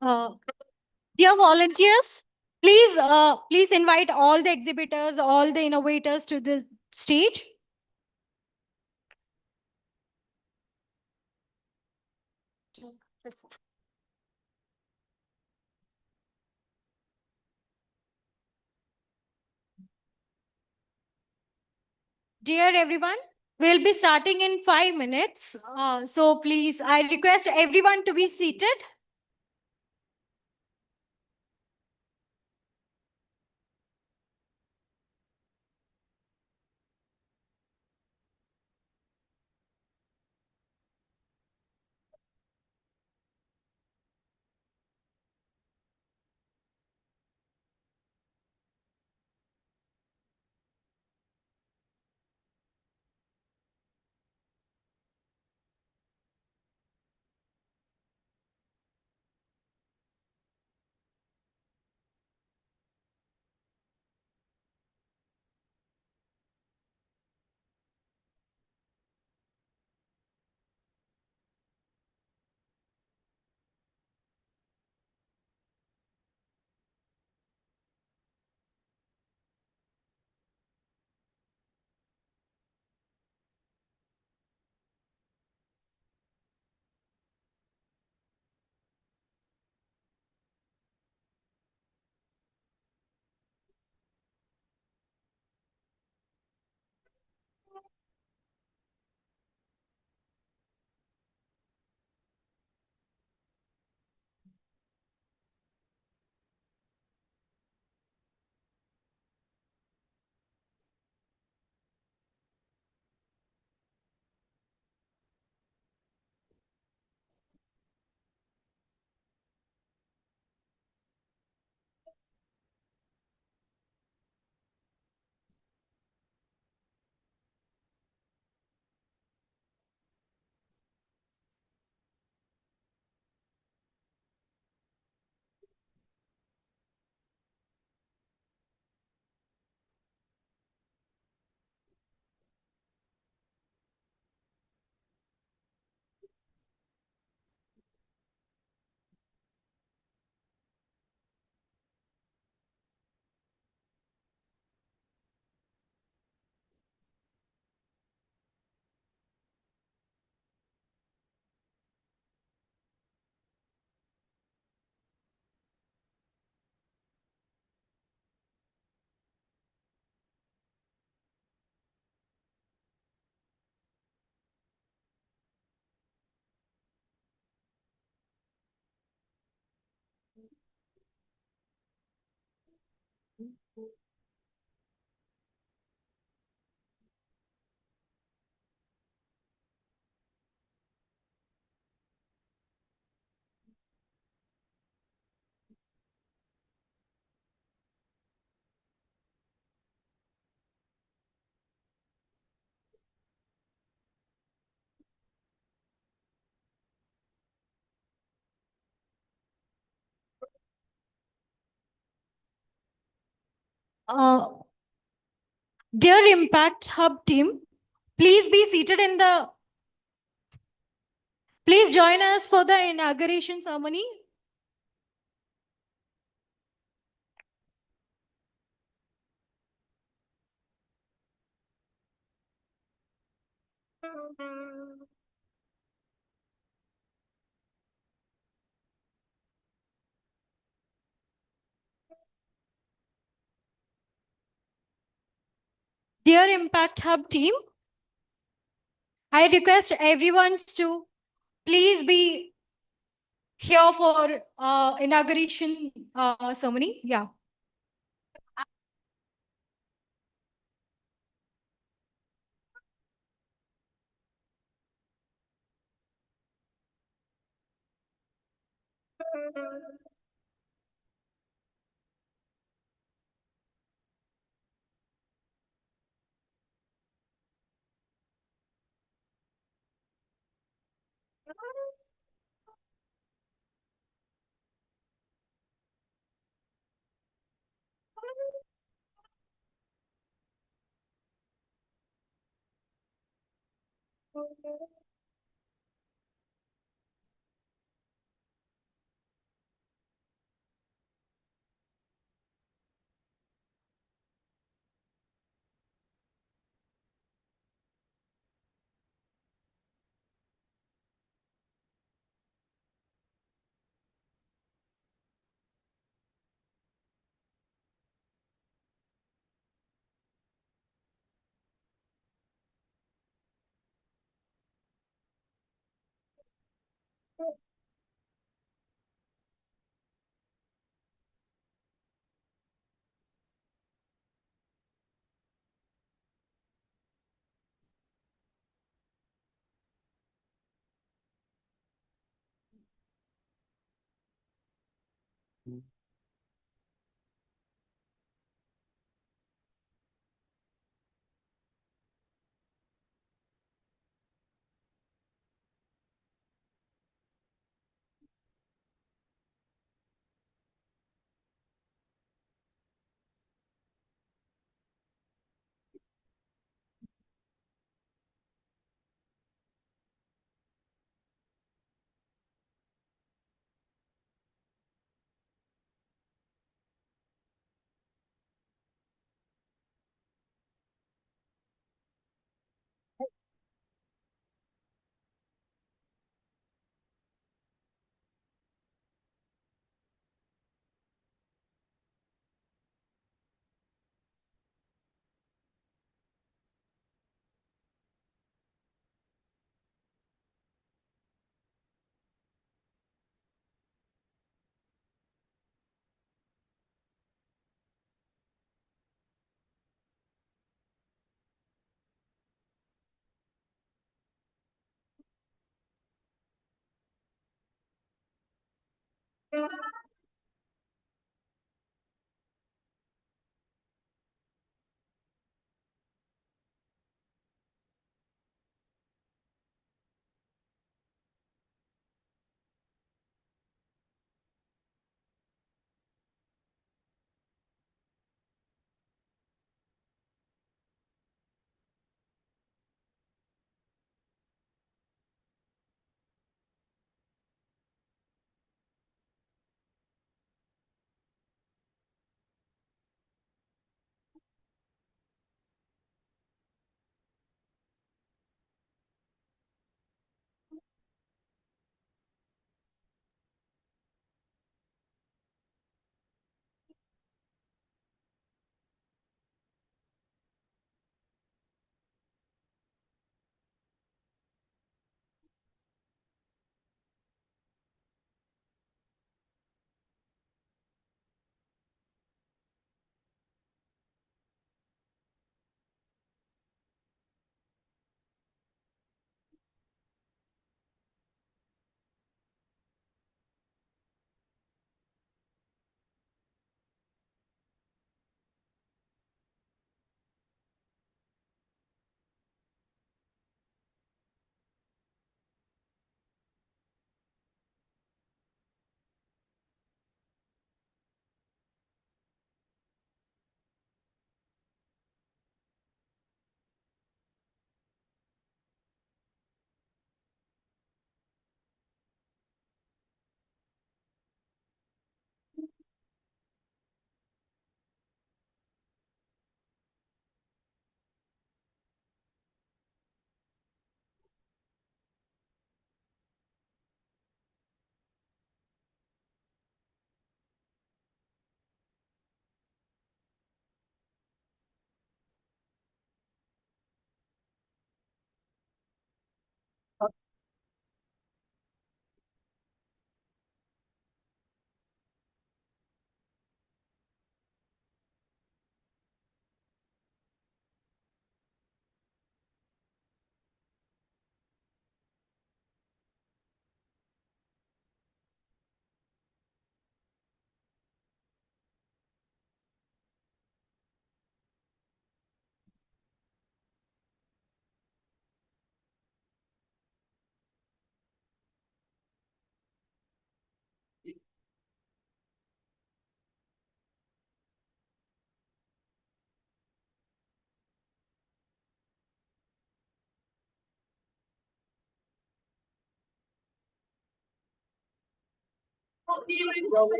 Uh, Dear volunteers, please invite all the exhibitors, all the innovators to the stage. Dear everyone, we'll be starting in 5 minutes. So please, I request everyone to be seated. Uh, Dear Impact Hub team, please be seated in the. Please join us for the inauguration ceremony. Dear Impact Hub team, I request everyone to please be here for inauguration ceremony. Yeah.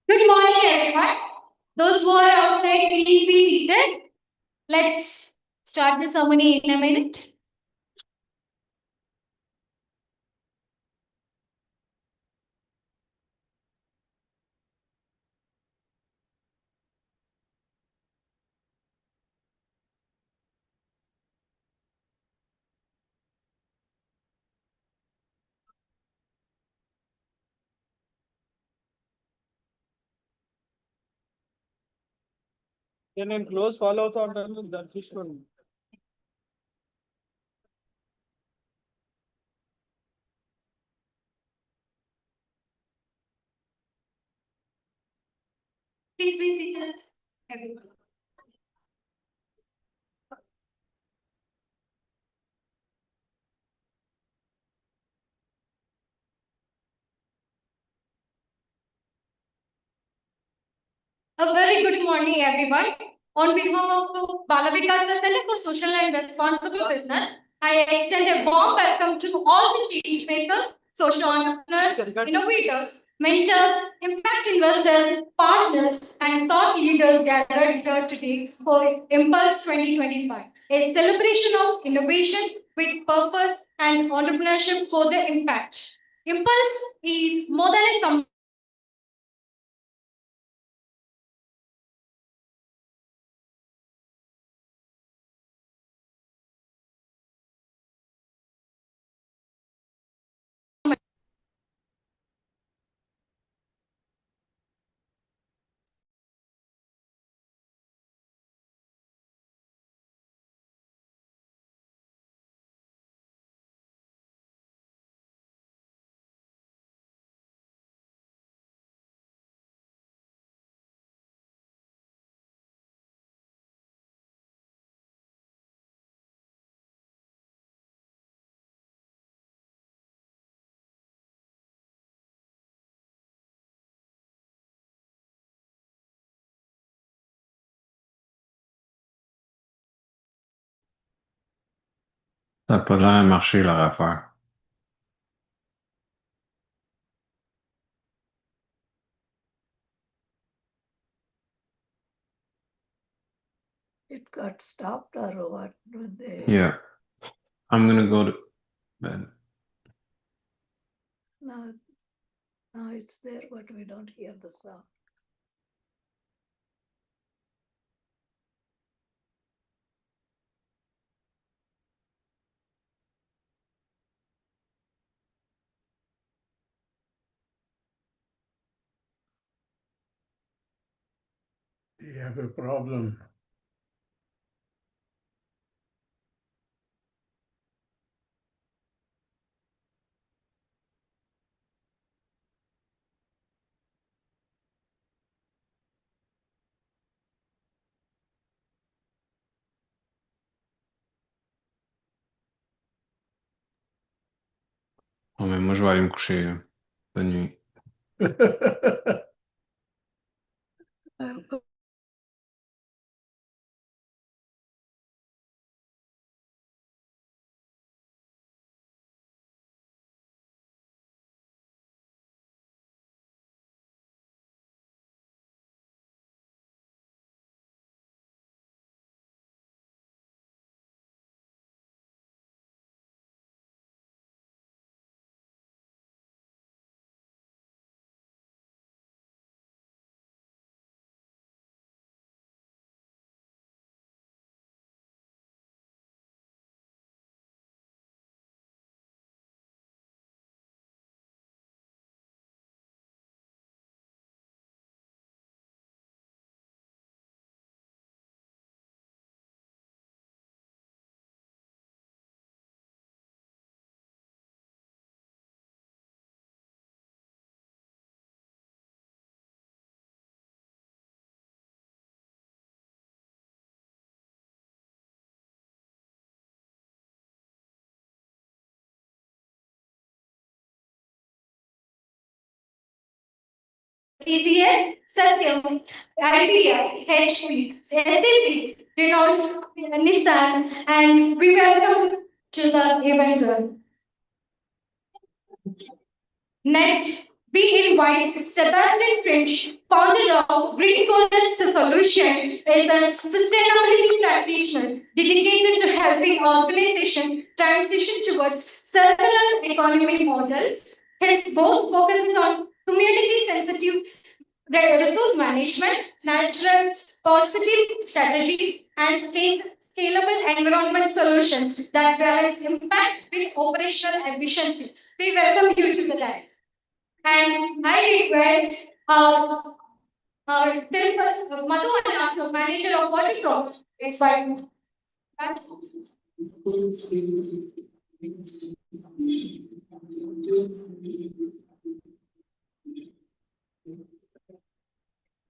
Good morning, everyone. Those who are outside, please be seated. Let's start the ceremony in a minute. నేను close follow అవుతా ఉంటాను దాన్ని చూసుకోండి. Please be seated, everyone. A very good morning, everyone. On behalf of Bala Vikasa for Social and Responsible Business, I extend a warm welcome to all the change makers, social entrepreneurs, innovators, mentors, impact investors, partners, and thought leaders gathered here today for Impulse 2025, a celebration of innovation with purpose and entrepreneurship for the impact. Impulse is more than a Ça n'a pas l'air marché leur affaire. It got stopped or what? When they... Yeah. I'm gonna go to bed. Now it's there, but we don't hear the sound. have a problem. Bon, mais moi, je vais aller me coucher, là. Bonne nuit. I'll go. TCS, Satyam, IBM, HP, SAP, Renault, Nissan, and we welcome to the event. Next, we invite Sebastian French, founder of Green Forest Solution, is a sustainability practitioner dedicated to helping organizations transition towards circular economy models. His book focuses on community-sensitive resource management, natural positive strategies, and scalable environment solutions that balance impact with operational efficiency. We welcome you to the dais. And I request our Madhu Anand, manager of Water Talk, is by.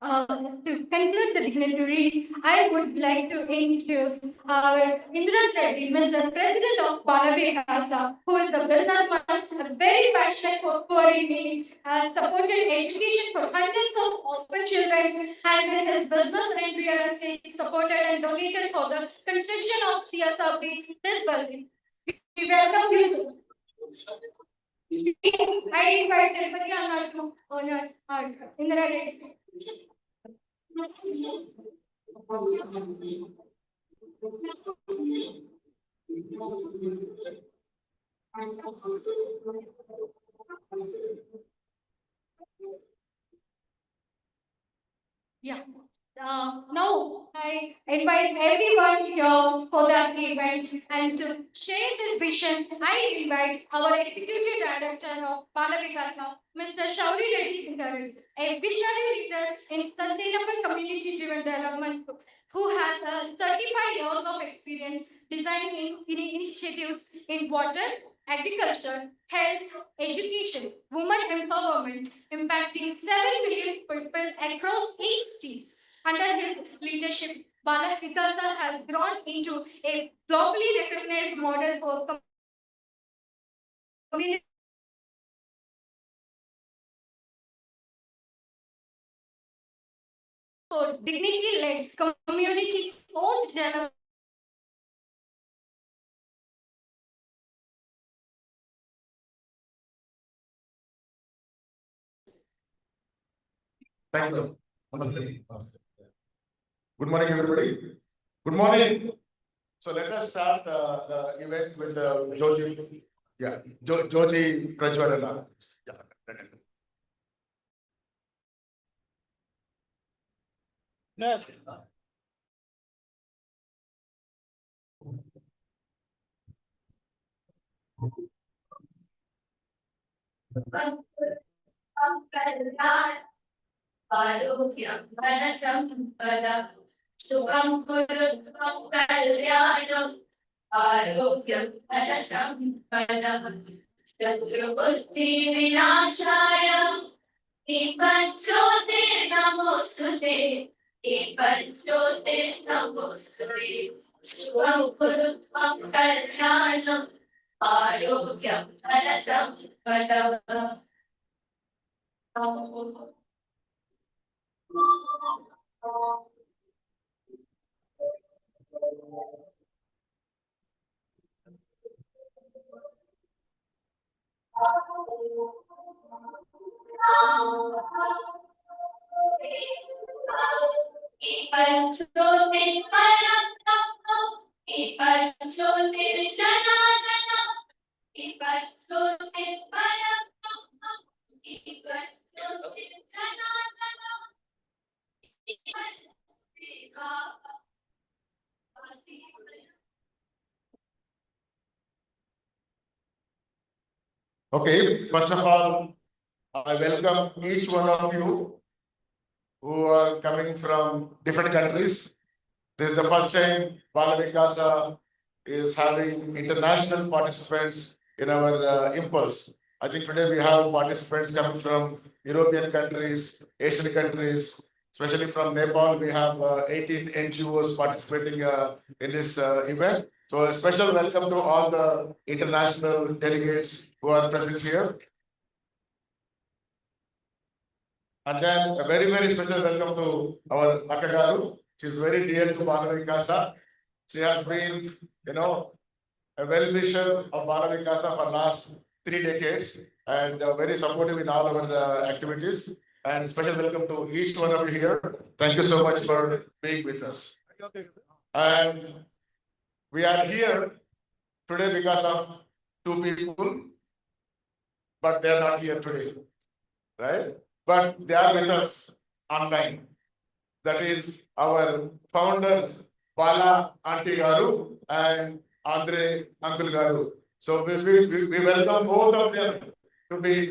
To conclude the dignitaries, I would like to introduce our Indra Reddy, Mr. President of Bala Vikasa, who is a businessman, a very passionate for poor in need, has supported education for hundreds of orphan children, and with his business and real estate supported and donated for the construction of CSRB this building. We welcome you. I invite Tirupati Anna to honor Indra Reddy. Yeah. Now I invite everyone here for that event and to share this vision. I invite our Executive Director of Bala Vikasa, Mr. Shauri Reddy Singh, a visionary leader in sustainable community-driven development who has 35 years of experience designing initiatives in water, agriculture, health, education, women empowerment, impacting 7 million people across 8 states. Under his leadership, Bala Vikasa has grown into a globally recognized model for community for dignity-led community-owned development. Thank you. Good morning, everybody. Good morning. So let us start the event with Jyoti. Yeah, Jyoti Prajwalana. Yeah. Yes. आरोग्यं धनसम्पदं शुभं कुरुत्वं कल्याणम् आरोग्यं धनसम्पदं शत्रुबुद्धिविनाशाय दीपज्योतिर्नमोऽस्तुते दीपज्योतिर्नमोऽस्तुते शुभं कुरुत्वं कल्याणम् आरोग्यं धनसम्पदम् Okay, first of all, I welcome each one of you who are coming from different countries. This is the first time Bala Vikasa is having international participants in our impulse. I think today we have participants coming from European countries, Asian countries, especially from Nepal. We have 18 NGOs participating in this event. So a special welcome to all the international delegates who are present here. And then a very, very special welcome to our Akagaru. She's very dear to Bala Vikasa. She has been, a well-wisher of Bala Vikasa for last 3 decades and very supportive in all our activities. And special welcome to each one of you here. Thank you so much for being with us. And we are here today because of 2 people, but they are not here today, right? But they are with us online. That is our founders, Bala Auntie Garu and Andre Uncle Garu. So we welcome both of them to be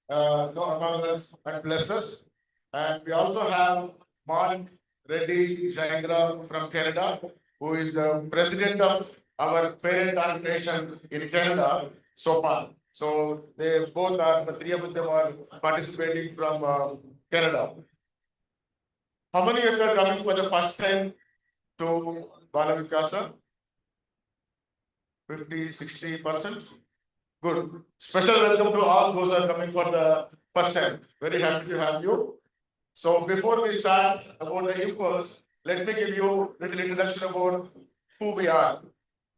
among us and bless us. And we also have Mark Reddy Jaindra from Canada, who is the president of our parent organization in Canada, SOPAN. So they both are, the 3 of them are participating from Canada. How many of you are coming for the first time to Bala Vikasa? 50-60%? Good. Special welcome to all those who are coming for the first time. Very happy to have you. So before we start about the impulse, let me give you a little introduction about who we are,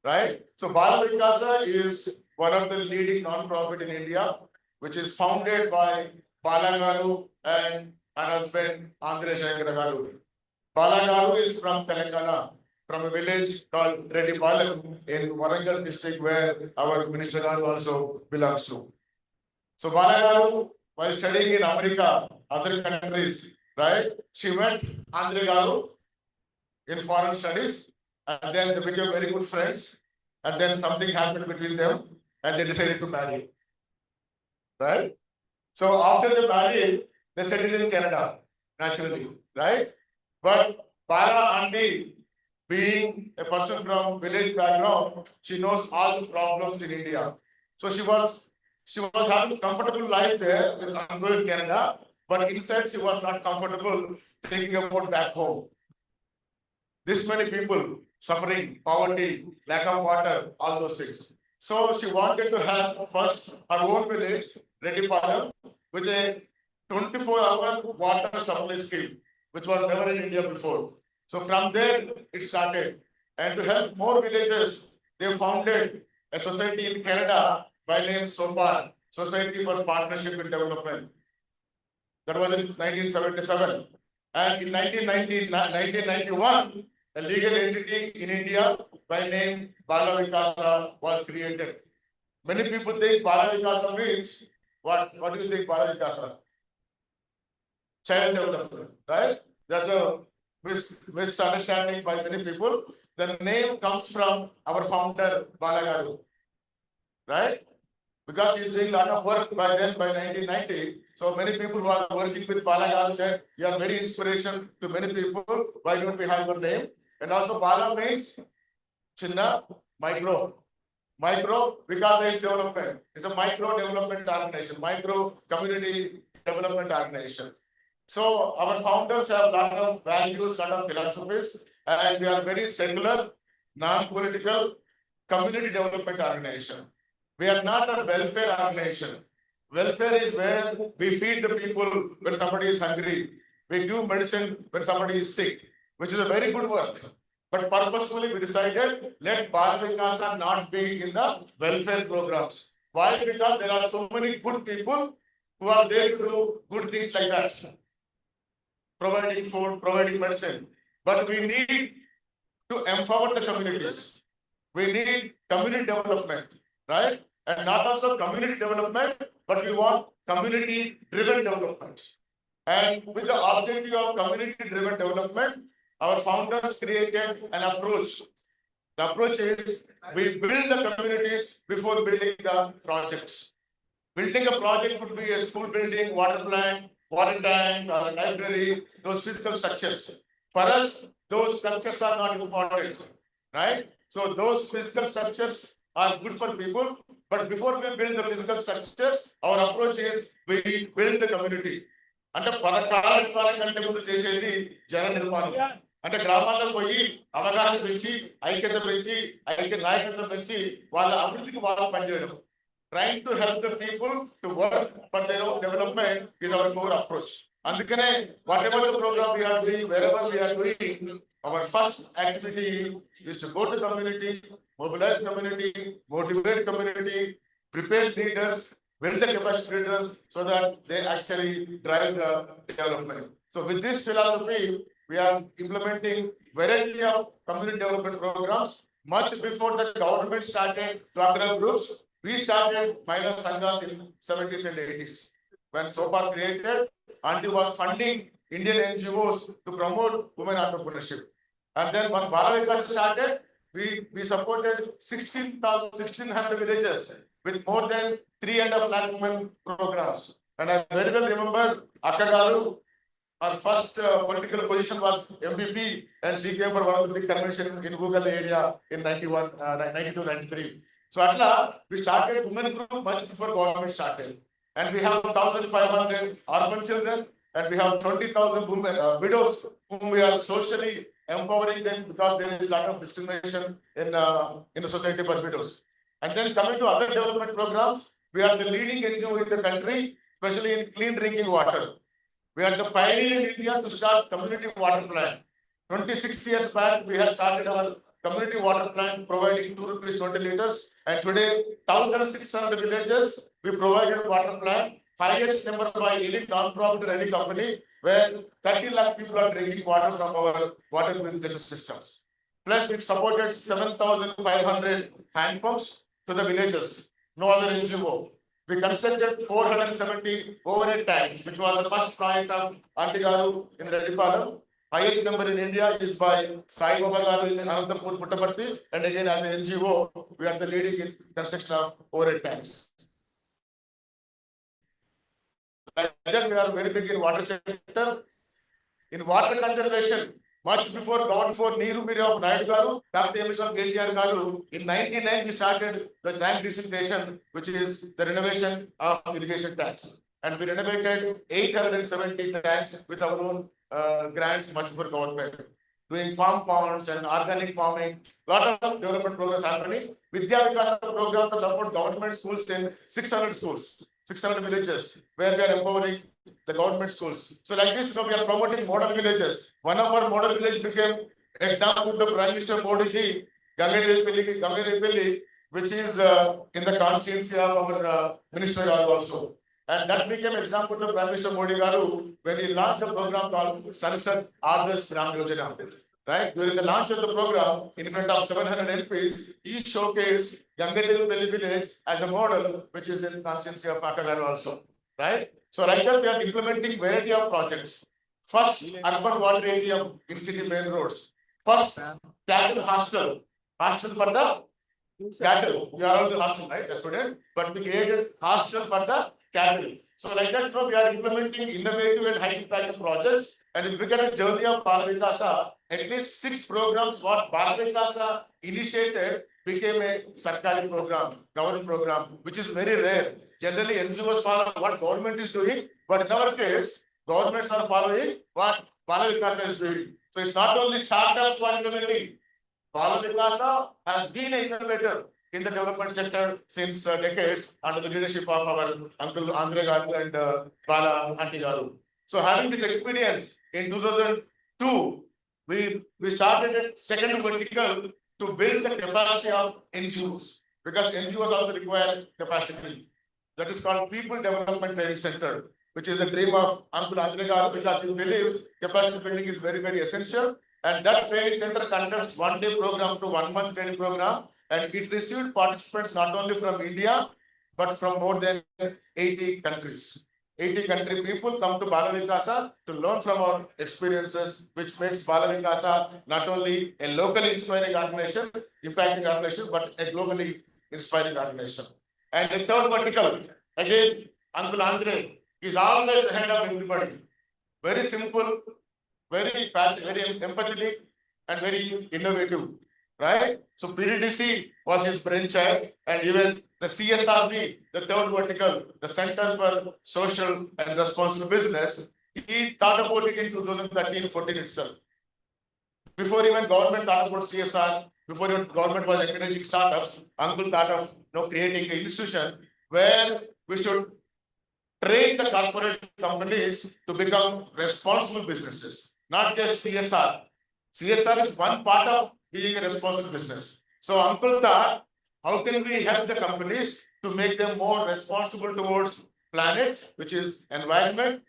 right? So Bala Vikasa is one of the leading non-profit in India, which is founded by Bala Garu and her husband Andre Shankara Garu. Bala Garu is from Telangana, from a village called Reddypalam in Warangal district, where our Minister Garu also belongs to. So Bala Garu, while studying in America, other countries, right? She met Andre Garu in foreign studies, and then they became very good friends. And then something happened between them, and they decided to marry. Right? So after they married, they settled in Canada, naturally, right? But Bala Auntie, being a person from village background, she knows all the problems in India. So she was having a comfortable life there with uncle in Canada, but inside she was not comfortable thinking about back home. This many people suffering, poverty, lack of water, all those things. So she wanted to have first her own village, Reddypalam, with a 24-hour water supply scheme, which was never in India before. So from there it started. And to help more villages, they founded a society in Canada by name SOPAN, Society for Partnership in Development. That was in 1977. And in 1991, a legal entity in India by name Bala Vikasa was created. Many people think Bala Vikasa means what? What do you think Bala Vikasa? Child development, right? That's a misunderstanding by many people. The name comes from our founder Bala Garu, right? because he's doing a lot of work by then, by 1990. So many people who are working with Bala Garu said, you are very inspiration to many people. Why don't we have your name? And also Bala means Chinna, micro. Micro Vikasa is development. It's a micro development organization, micro community development organization. So our founders have a lot of values, lot of philosophies, and we are very secular, non-political community development organization. We are not a welfare organization. Welfare is where we feed the people when somebody is hungry. We give medicine when somebody is sick, which is a very good work. But purposefully we decided, let Bala Vikasa not be in the welfare programs. Why? Because there are so many good people who are there to do good things like that. Providing food, providing medicine. But we need to empower the communities. We need community development, right? And not also community development, but we want community-driven development. And with the objective of community-driven development, our founders created an approach. The approach is we build the communities before building the projects. Building a project could be a school building, water plant, water tank, or a library, those physical structures. For us, those structures are not important, right? So those physical structures are good for people, but before we build the physical structures, our approach is we build the community. అంటే పథకాల నిర్మాణం కంటే ముందు చేసేది జన నిర్మాణం. అంటే గ్రామాల్లో పోయి అవగాహన పెంచి ఐక్యత పెంచి నాయకత్వం పెంచి వాళ్ళ అభివృద్ధికి వాళ్ళు పనిచేయడం. Trying to help the people to work for their own development is our core approach. అందుకనే whatever the program we are doing, wherever we are doing, our first activity is to go to community, mobilize community, motivate community, prepare leaders, build the capacity leaders so that they actually drive the development. So with this philosophy, we are implementing variety of community development programs. Much before the government started Dwakra groups, we started Mahila Sanghas in 70s and 80s. When SOPA created, and it was funding Indian NGOs to promote women entrepreneurship. And then when Bala Vikasa started, we supported 1,600 villages with more than 3.5 lakh women programs. And I very well remember Akagaru, our first political position was MVP, and she came for one of the big convention in Google area in 92, 93. So Atla, we started women group much before government started. And we have 1,500 orphan children, and we have 20,000 women, widows whom we are socially empowering them because there is a lot of discrimination in the society for widows. And then coming to other development programs, we are the leading NGO in the country, especially in clean drinking water. We are the pioneer in India to start community water plant. 26 years back, we have started our community water plant providing 2 rupees 20 liters. And today, 1,600 villages, we provided water plant, highest number by any non-profit or any company, where 30 lakh people are drinking water from our water purification systems. Plus, it supported 7,500 hand pumps to the villages. No other NGO. We constructed 470 overhead tanks, which was the first project of Antigaru in Reddipalam. Highest number in India is by Sai Baba Garu in Anantapur, Puttaparthi, and again as an NGO, we are the leading in construction of overhead tanks. Like that, we are very big in water sector. In water conservation, much before God, before Neeru Miri of Naidu Garu, Dr. Mission KCR Garu, in 99 we started the tank desinfection, which is the renovation of irrigation tanks. And we renovated 870 tanks with our own grants much before government. Doing farm ponds and organic farming, lot of development programs happening. Vidya Vikasa program to support government schools in 600 schools, 600 villages, where we are empowering the government schools. So like this, we are promoting model villages. One of our model village became example of Prime Minister Modi ji, Gangarepelli, which is in the constituency of our Minister also. And that became example of Prime Minister Modi Garu when he launched the program called Sansad Adarsh Gram Yojana. Right? During the launch of the program, in front of 700 MPs, he showcased Gangarepelli village as a model, which is in the constituency of Akagaru also. Right? So like that, we are implementing variety of projects. First, urban water ATM in city main roads. First, tackle hostel for the cattle. We are also hostel, right, a student, but we created hostel for the cattle. So like that, we are implementing innovative and high impact projects. And if we get a journey of Bala Vikasa, at least 6 programs what Bala Vikasa initiated became a Sarkari program, government program, which is very rare. Generally, NGOs follow what government is doing, but in our case, governments are following what Bala Vikasa is doing. So it's not only startups who are implementing. Bala Vikasa has been an innovator in the development sector since decades under the leadership of our Uncle Andre Garu and Bala Aunty Garu. So having this experience in 2002, we started a second vertical to build the capacity of NGOs because NGOs also require capacity. That is called People Development Training Center, which is a dream of Uncle Andre Garu because he believes capacity building is very, very essential. And that training center conducts 1-day program to 1-month training program. And it received participants not only from India, but from more than 80 countries. 80 country people come to Bala Vikasa to learn from our experiences, which makes Bala Vikasa not only a locally inspiring organization, impacting organization, but a globally inspiring organization. And the third vertical, again, Uncle Andre is always ahead of everybody. Very simple, very empathetic, and very innovative, right? So PDDC was his brainchild, and even the CSRB, the third vertical, the Center for Social and Responsible Business, he thought about it in 2013-14 itself. Before even government thought about CSR, before even government was encouraging startups, Uncle thought of creating an institution where we should train the corporate companies to become responsible businesses, not just CSR. CSR is one part of being a responsible business. So Uncle thought, how can we help the companies to make them more responsible towards planet, which is environment,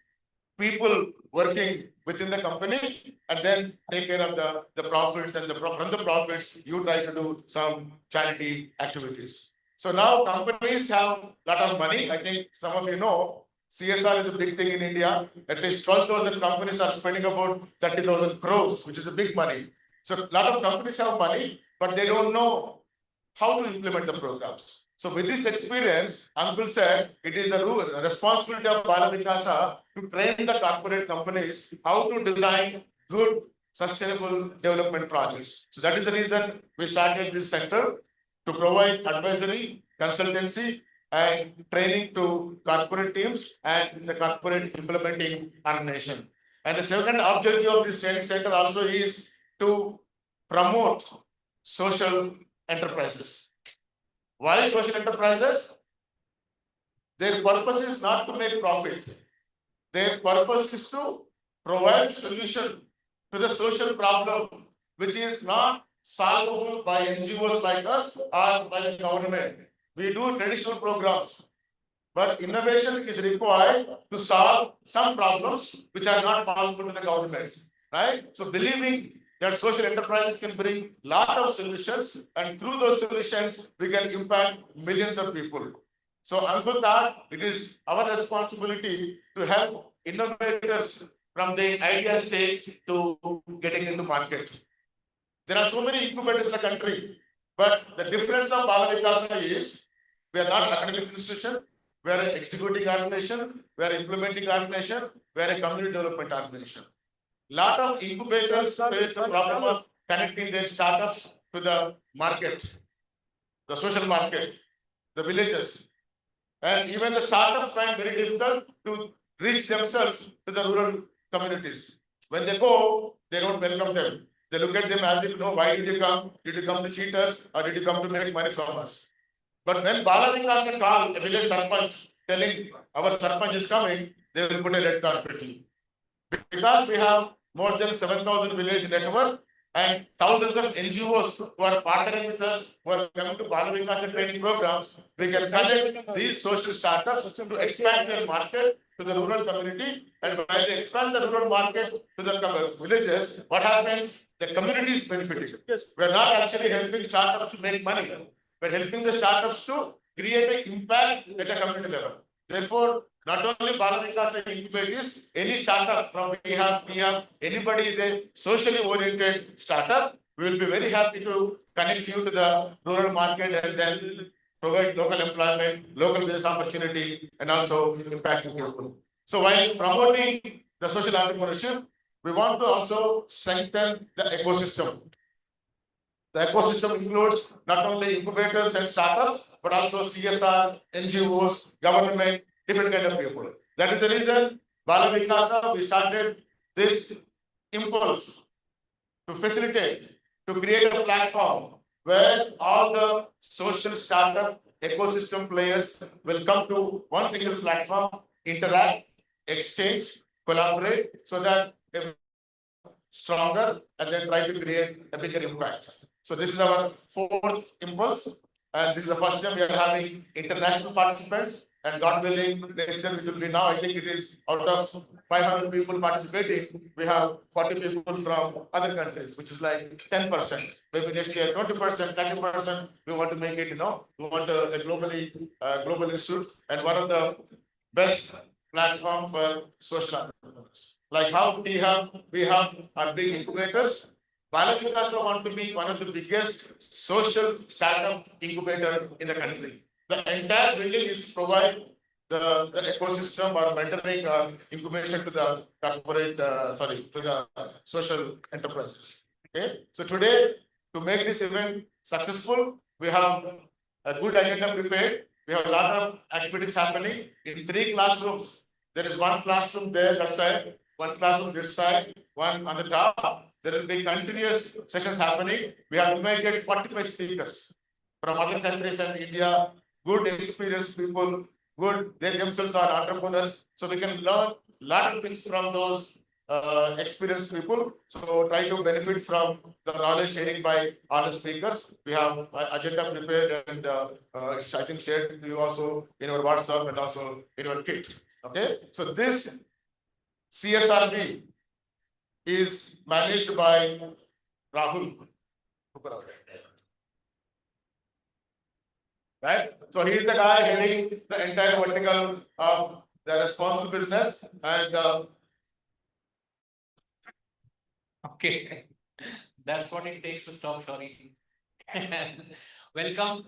people working within the company, and then take care of the profits, and from the profits, you try to do some charity activities. So now companies have a lot of money. I think some of you know, CSR is a big thing in India. At least 12,000 companies are spending about 30,000 crores, which is a big money. So a lot of companies have money, but they don't know how to implement the programs. So with this experience, Uncle said it is a responsibility of Bala Vikasa to train the corporate companies how to design good, sustainable development projects. So that is the reason we started this center to provide advisory, consultancy, and training to corporate teams and the corporate implementing organization. And the second objective of this training center also is to promote social enterprises. Why social enterprises? Their purpose is not to make profit. Their purpose is to provide solution to the social problem, which is not solvable by NGOs like us or by the government. We do traditional programs, but innovation is required to solve some problems which are not possible to the governments, right? So believing that social enterprises can bring lot of solutions, and through those solutions, we can impact millions of people. So Uncle thought it is our responsibility to help innovators from the idea stage to getting into market. There are so many incubators in the country, but the difference of Bala Vikasa is we are not an academic institution, we are an executing organization, we are an implementing organization, we are a community development organization. Lot of incubators face the problem of connecting their startups to the market, the social market, the villages. And even the startups find very difficult to reach themselves to the rural communities. When they go, they don't welcome them. They look at them as if, no, why did you come? Did you come to cheat us or did you come to make money from us? But when Bala Vikasa called a village sarpanch telling our sarpanch is coming, they will put a red carpet. Because we have more than 7,000 village network and thousands of NGOs who are partnering with us, who are coming to Bala Vikasa training programs, we can connect these social startups to expand their market to the rural community. And when they expand the rural market to the villages, what happens? The community is benefiting. We are not actually helping startups to make money. We are helping the startups to create an impact at a community level. Therefore, not only Bala Vikasa incubators, any startup from we have anybody is a socially oriented startup, We will be very happy to connect you to the rural market and then provide local employment, local business opportunity, and also impacting people. So while promoting the social entrepreneurship, we want to also strengthen the ecosystem. The ecosystem includes not only incubators and startups, but also CSR, NGOs, government, different kind of people. That is the reason Bala Vikasa, we started this impulse to facilitate, to create a platform where all the social startup ecosystem players will come to one single platform, interact, exchange, collaborate, so that stronger and then try to create a bigger impact. So this is our fourth impulse, and this is the first time we are having international participants. And God willing, next year it will be now. I think it is out of 500 people participating, we have 40 people from other countries, which is like 10%. Maybe next year 20%, 30%. We want to make it. We want a global institute and one of the best platform for social entrepreneurs. Like how we have our big incubators. Bala Vikasa want to be one of the biggest social startup incubator in the country. The entire vision is to provide the ecosystem or mentoring or incubation to the corporate, to the social enterprises. Okay. So today, to make this event successful, we have a good agenda prepared. We have a lot of activities happening in 3 classrooms. There is one classroom there, that side, one classroom this side, one on the top. There will be continuous sessions happening. We have invited 45 speakers from other countries and India, good experienced people, they themselves are entrepreneurs. So we can learn a lot of things from those experienced people. So try to benefit from the knowledge sharing by all the speakers. We have agenda prepared and I think shared to you also in our WhatsApp and also in our kit. Okay, so this CSRB is managed by Rahul. Right? So he is the guy heading the entire vertical of the responsible business and okay, that's what it takes to stop sorry. Welcome,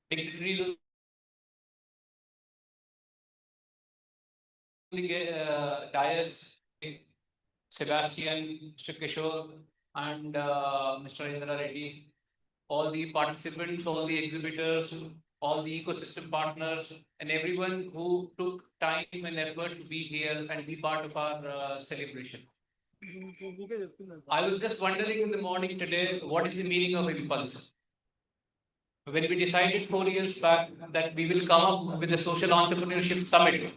dignitaries of the dais, Sebastian, Mr. Kishore, and Mr. Indra Reddy, all the participants, all the exhibitors, all the ecosystem partners, and everyone who took time and effort to be here and be part of our celebration. I was just wondering in the morning today, what is the meaning of impulse? When we decided 4 years back that we will come up with a social entrepreneurship summit,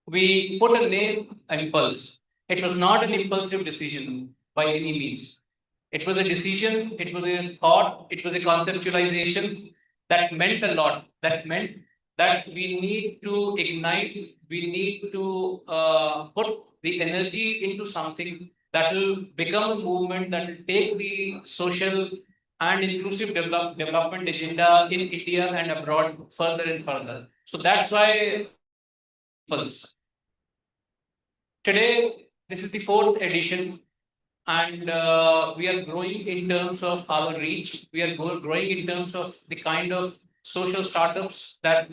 we put a name, impulse. It was not an impulsive decision by any means. It was a decision, it was a thought, it was a conceptualization that meant a lot. That meant that we need to ignite, we need to put the energy into something that will become a movement that will take the social and inclusive development agenda in India and abroad further and further. So that's why impulse. Today, this is the 4th edition, and we are growing in terms of our reach. We are growing in terms of the kind of social startups that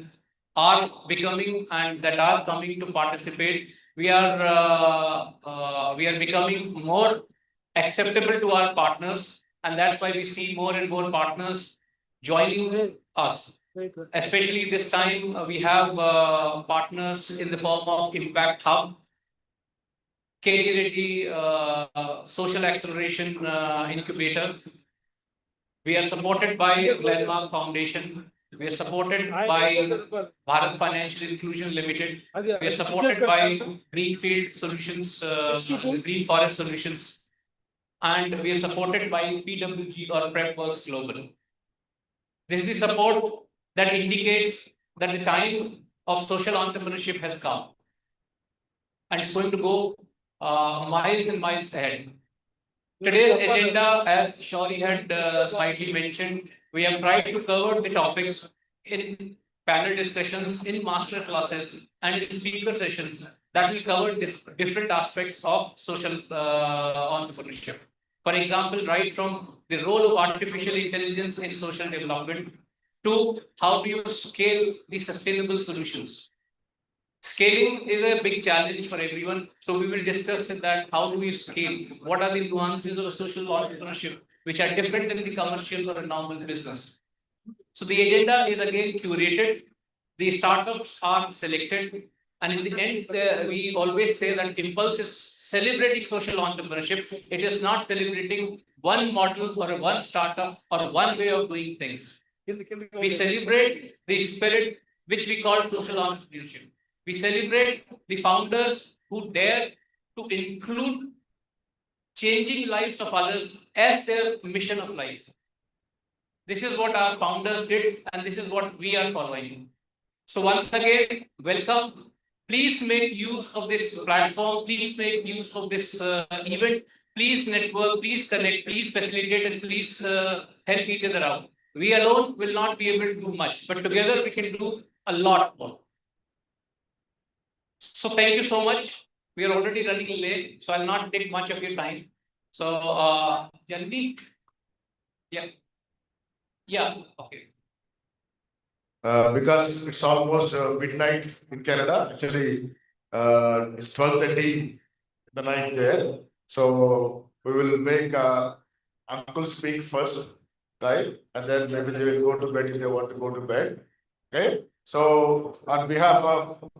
are becoming and that are coming to participate. We are becoming more acceptable to our partners, and that's why we see more and more partners joining us. Especially this time, we have partners in the form of Impact Hub, KG Reddy Social Acceleration Incubator. We are supported by Glenmark Foundation. We are supported by Bharat Financial Inclusion Limited. We are supported by Greenfield Solutions, Green Forest Solutions. And we are supported by PWG or PrepWorks Global. This is the support that indicates that the time of social entrepreneurship has come. And it's going to go miles and miles ahead. Today's agenda, as Shauri had slightly mentioned, we have tried to cover the topics in panel discussions, in master classes, and in speaker sessions that will cover different aspects of social entrepreneurship. For example, right from the role of artificial intelligence in social development to how do you scale the sustainable solutions. Scaling is a big challenge for everyone. So we will discuss that. How do we scale? What are the nuances of social entrepreneurship, which are different than the commercial or a normal business? So the agenda is again curated. The startups are selected. And in the end, we always say that Impulse is celebrating social entrepreneurship. It is not celebrating one model or one startup or one way of doing things. We celebrate the spirit which we call social entrepreneurship. We celebrate the founders who dare to include changing lives of others as their mission of life. This is what our founders did, and this is what we are following. So once again, welcome. Please make use of this platform. Please make use of this event. Please network, please connect, please facilitate, and please help each other out. We alone will not be able to do much, but together we can do a lot more. So thank you so much. We are already running late, so I'll not take much of your time. So, Jandeep, yeah, okay. Because it's almost midnight in Canada. Actually, it's 12:30 the night there. So we will make uncle speak first, right? And then maybe they will go to bed if they want to go to bed. Okay. So on behalf of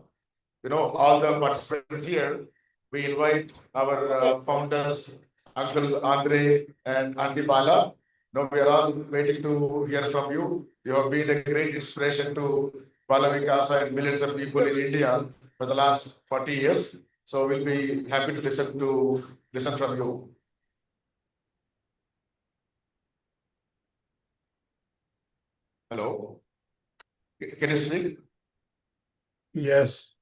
all the participants here, we invite our founders, Uncle Andre and Auntie Bala. Now we are all waiting to hear from you. You have been a great inspiration to Bala Vikasa and millions of people in India for the last 40 years. So we'll be happy to listen from you. Hello. Can you speak? Yes.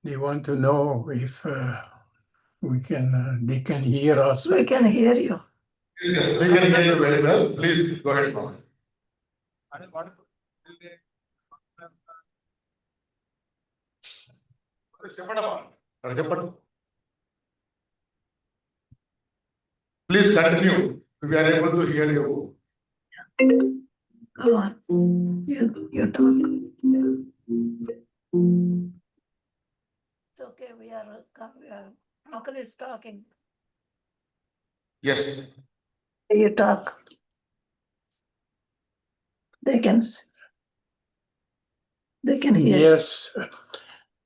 They want to know if they can hear us. We can hear you. Yes, we can hear you very well. Please go ahead, Mom. Please continue. We are able to hear you. Go on. You talk. It's okay. We are Uncle is talking. Yes. You talk. They can hear. Yes.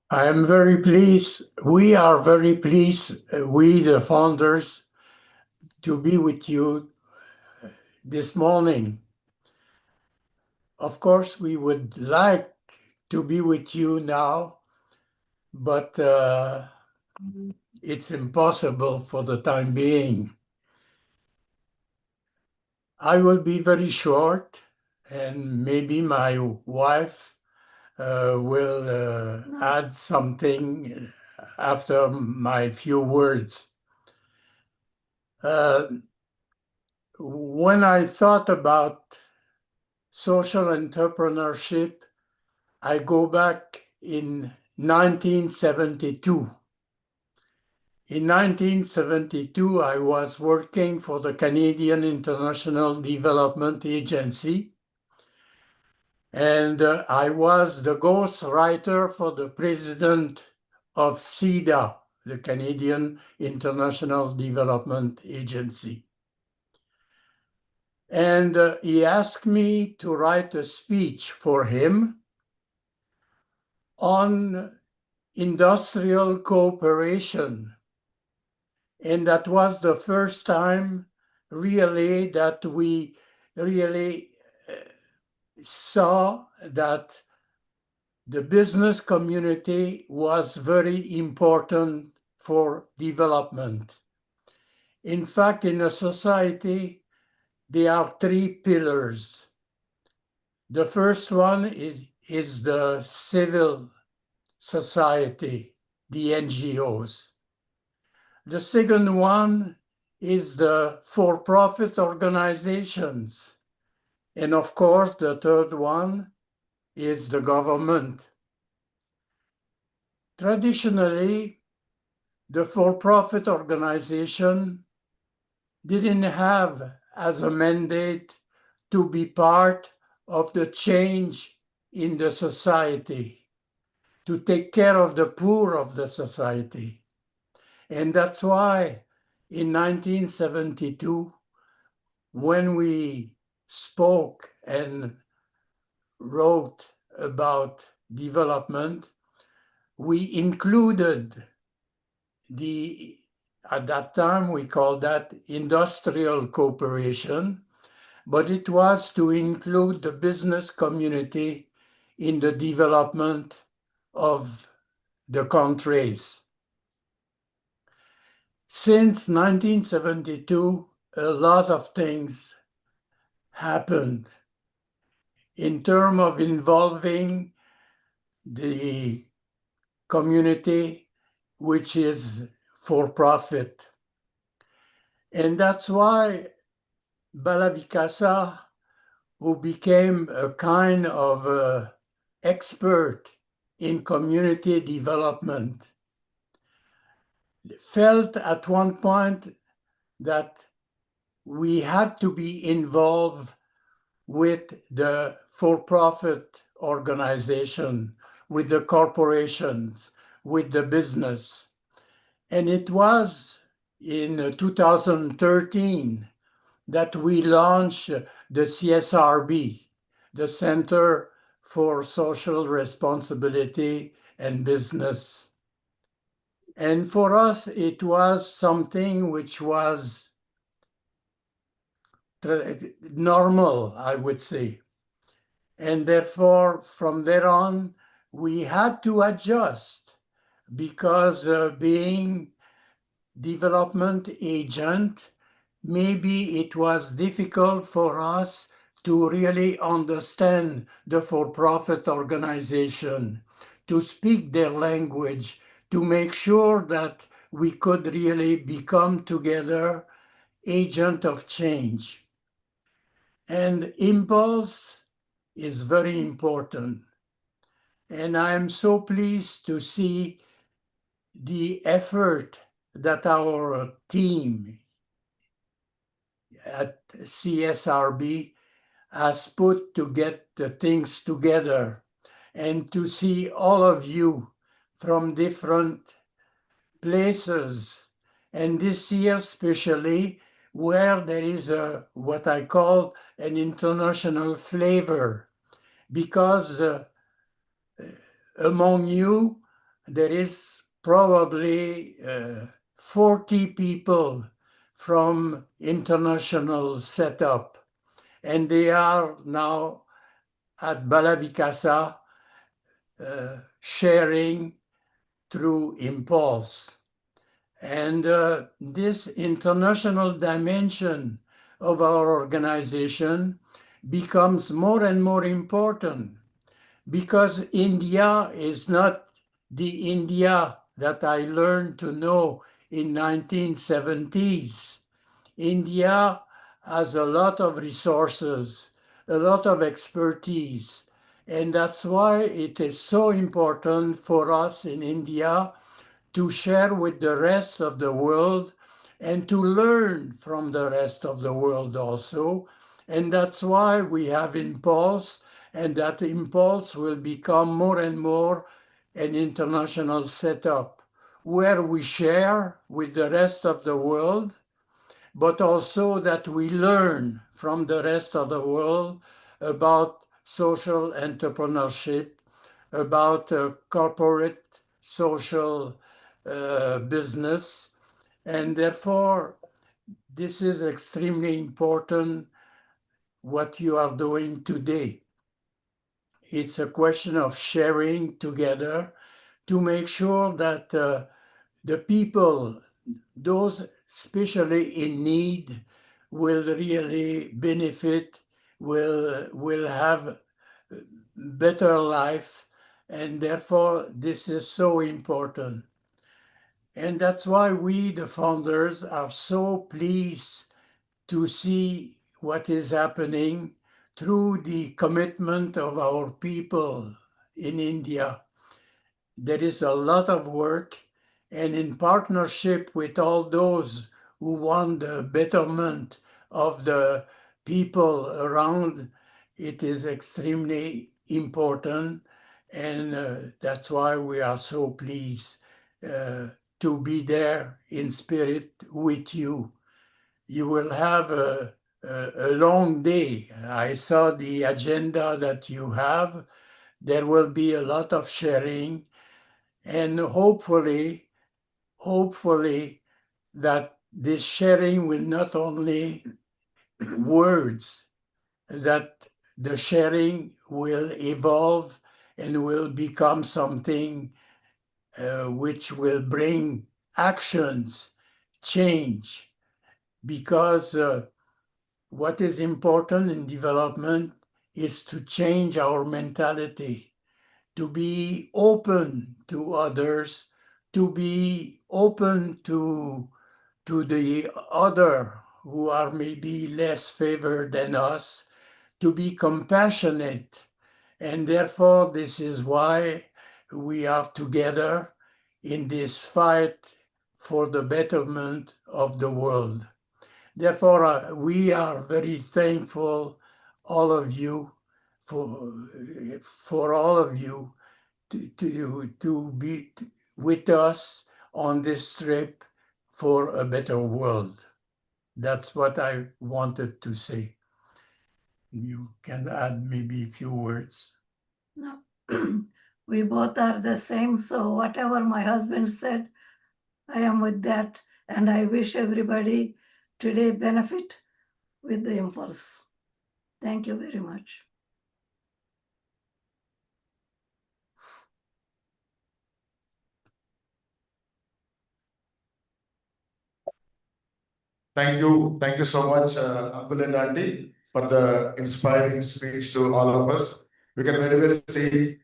I am very pleased. We are very pleased, we the founders, to be with you this morning. Of course, we would like to be with you now, but it's impossible for the time being. I will be very short, and maybe my wife will add something after my few words. When I thought about social entrepreneurship, I go back in 1972. In 1972, I was working for the Canadian International Development Agency, and I was the ghostwriter for the president of CIDA, the Canadian International Development Agency. And he asked me to write a speech for him on industrial cooperation. And that was the first time really that we really saw that the business community was very important for development. In fact, in a society, there are three pillars. The first one is the civil society, the NGOs. The second one is the for-profit organizations. And of course, the third one is the government. Traditionally, the for-profit organization didn't have as a mandate to be part of the change in the society, to take care of the poor of the society. And that's why in 1972, when we spoke and wrote about development, we included at that time we called that industrial cooperation, but it was to include the business community in the development of the countries. Since 1972, a lot of things happened in terms of involving the community, which is for profit. And that's why Bala Vikasa, who became a kind of expert in community development, felt at one point that we had to be involved with the for-profit organization, with the corporations, with the business. And it was in 2013 that we launched the CSRB, the Center for Social Responsibility and Business. And for us, it was something which was normal, I would say. And therefore, from there on, we had to adjust because being development agent, maybe it was difficult for us to really understand the for-profit organization, to speak their language, to make sure that we could really become together agent of change. And impulse is very important. And I'm so pleased to see the effort that our team at CSRB has put to get the things together, and to see all of you from different places, and this year especially, where there is what I call an international flavor, because among you there is probably 40 people from international setup, and they are now at Bala Vikasa sharing through Impulse. And this international dimension of our organization becomes more and more important, because India is not the India that I learned to know in 1970s. India has a lot of resources, a lot of expertise, and that's why it is so important for us in India to share with the rest of the world and to learn from the rest of the world also. And that's why we have Impulse, and that Impulse will become more and more an international setup where we share with the rest of the world, but also that we learn from the rest of the world about social entrepreneurship, about corporate social business. And therefore, this is extremely important what you are doing today. It's a question of sharing together to make sure that the people, those especially in need, will really benefit, will have better life, and therefore this is so important. And that's why we, the founders, are so pleased to see what is happening through the commitment of our people in India. There is a lot of work, and in partnership with all those who want the betterment of the people around, it is extremely important. And that's why we are so pleased to be there in spirit with you. You will have a long day. I saw the agenda that you have. There will be a lot of sharing, and hopefully that this sharing will not only words, that the sharing will evolve and will become something which will bring actions, change, because what is important in development is to change our mentality, to be open to others, to be open to the other who are maybe less favored than us, to be compassionate. And therefore, this is why we are together in this fight for the betterment of the world. Therefore, we are very thankful, all of you, for all of you to be with us on this trip for a better world. That's what I wanted to say. You can add maybe a few words. No. We both are the same, so whatever my husband said, I am with that, and I wish everybody today benefit with the impulse. Thank you very much. Thank you so much, Uncle and Auntie, for the inspiring speech to all of us. We can very well see,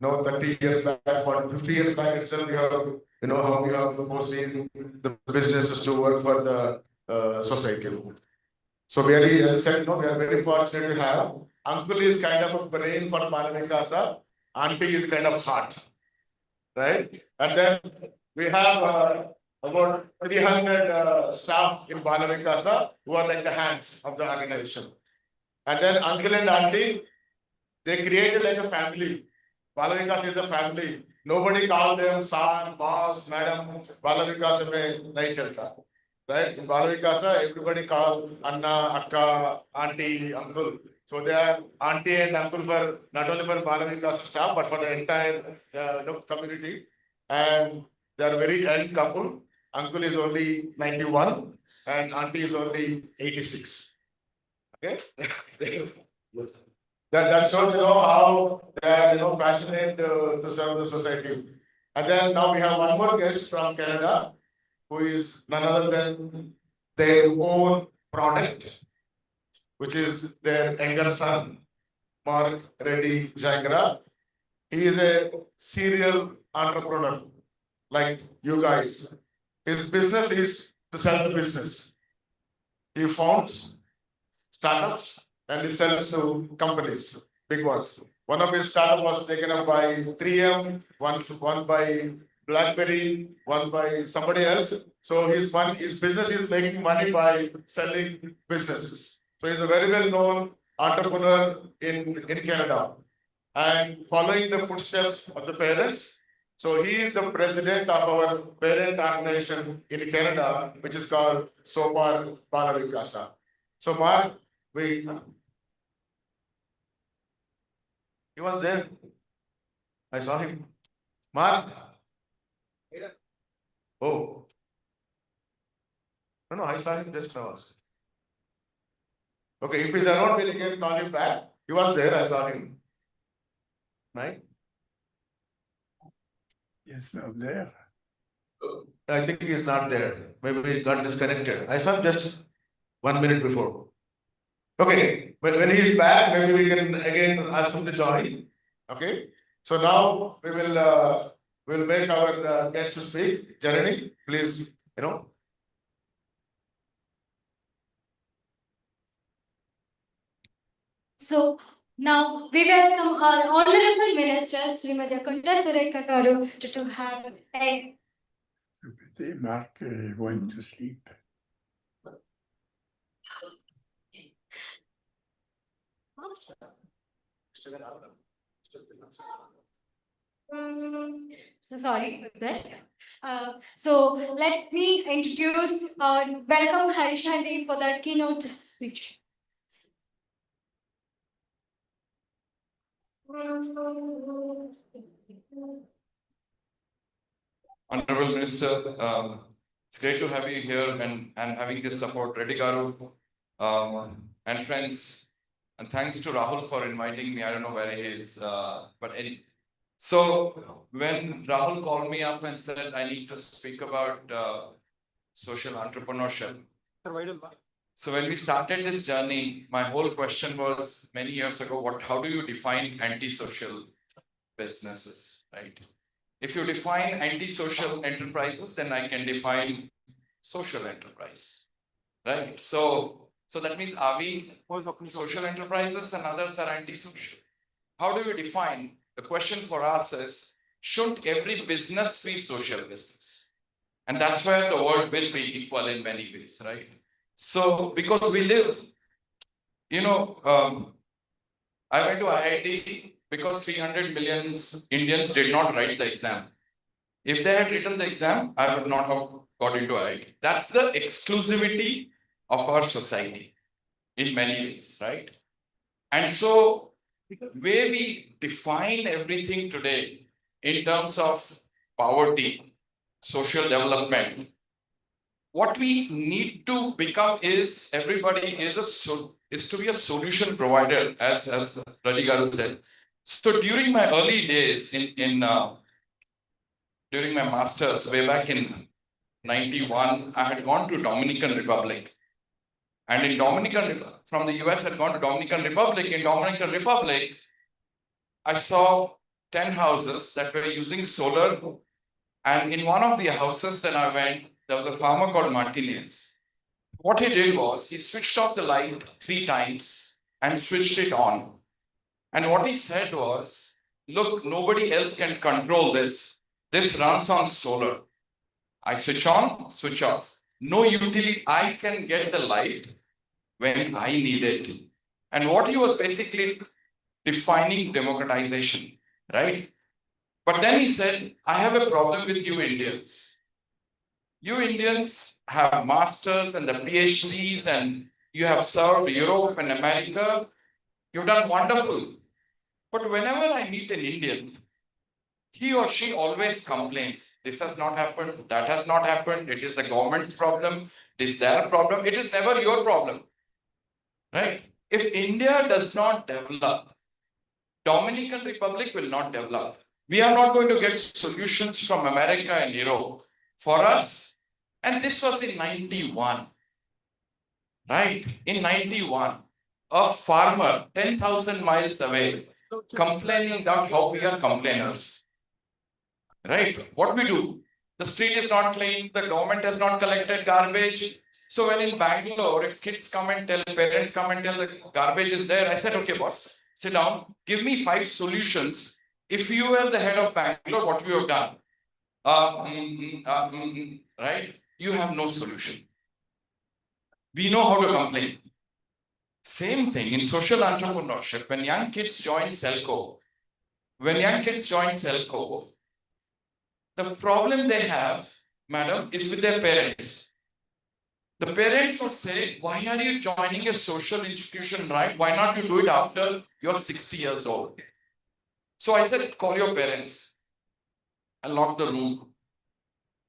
30 years back or 50 years back itself, we have, how we have foreseen the businesses to work for the society. So very, as I said, we are very fortunate to have. Uncle is kind of a brain for Bala Vikasa, Auntie is kind of heart, right? And then we have about 300 staff in Bala Vikasa who are like the hands of the organization. And then Uncle and Auntie, they created like a family. Bala Vikasa is a family. Nobody called them son, boss, madam. Bala Vikasa mein nahi chalta. Right? In Bala Vikasa, everybody call Anna, Akka, Auntie, Uncle. So they are auntie and uncle for not only for Bala Vikasa staff, but for the entire community. And they are very young couple. Uncle is only 91 and auntie is only 86. Okay? that shows how they are passionate to serve the society. And then now we have one more guest from Canada who is none other than their own product, which is their younger son, Mark Reddy Jangra. He is a serial entrepreneur like you guys. His business is to sell the business. He founds startups and he sells to companies, big ones. One of his startup was taken up by 3M, one by BlackBerry, one by somebody else. So his business is making money by selling businesses. So he's a very well-known entrepreneur in Canada. And following the footsteps of the parents, so he is the president of our parent organization in Canada, which is called Sopar Bala Vikasa. So Mark, he was there. I saw him. Mark. Oh. No, I saw him just now. Okay, if he's around, we can call him back. He was there, I saw him. Right? He's not there. I think he's not there. Maybe he got disconnected. I saw him just 1 minute before. Okay, when he's back, maybe we can again ask him to join. Okay, so now we will make our guest to speak. Janani, please, So now we welcome our Honorable Minister, Srimati Kunta Sureka Garu, to have a Mark went to sleep. So sorry for that. So let me introduce, welcome Harishandi for the keynote speech. Honorable Minister, it's great to have you here and having this support. Reddy Garu and friends, and thanks to Rahul for inviting me. I don't know where he is, so when Rahul called me up and said I need to speak about social entrepreneurship. So when we started this journey, my whole question was many years ago, how do you define antisocial businesses, right? If you define antisocial enterprises, then I can define social enterprise, right? So that means, are we social enterprises and others are antisocial? How do you define? The question for us is, shouldn't every business be social business? And that's where the world will be equal in many ways, right? So because we live, I went to IIT because 300 million Indians did not write the exam. If they had written the exam, I would not have got into IIT. That's the exclusivity of our society in many ways, right? And so, where we define everything today in terms of poverty, social development, what we need to become is everybody is to be a solution provider, as Reddy Garu said. So during my early days during my masters way back in 91, I had gone to Dominican Republic. And in from the US, I had gone to Dominican Republic. In Dominican Republic, I saw 10 houses that were using solar. And in one of the houses that I went, there was a farmer called Martinez. What he did was he switched off the light 3 times and switched it on. And what he said was, look, nobody else can control this. This runs on solar. I switch on, switch off. No utility, I can get the light when I need it. And what he was basically defining democratization, right? But then he said, I have a problem with you Indians. You Indians have masters and the PhDs and you have served Europe and America. You've done wonderful. But whenever I meet an Indian, he or she always complains. This has not happened, that has not happened, it is the government's problem, it is their problem, it is never your problem. Right? If India does not develop, Dominican Republic will not develop. We are not going to get solutions from America and Europe for us. And this was in 91. Right? In 91, a farmer 10,000 miles away complaining about how we are complainers. Right? What we do? The street is not clean, the government has not collected garbage. So when in Bangalore, if kids come and tell, parents come and tell the garbage is there, I said, okay, boss, sit down, give me 5 solutions. If you were the head of Bangalore, what you have done? Right? You have no solution. We know how to complain. Same thing in social entrepreneurship. When young kids join Selco, the problem they have, madam, is with their parents. The parents would say, why are you joining a social institution, right? Why not you do it after you're 60 years old? So I said, call your parents. I locked the room.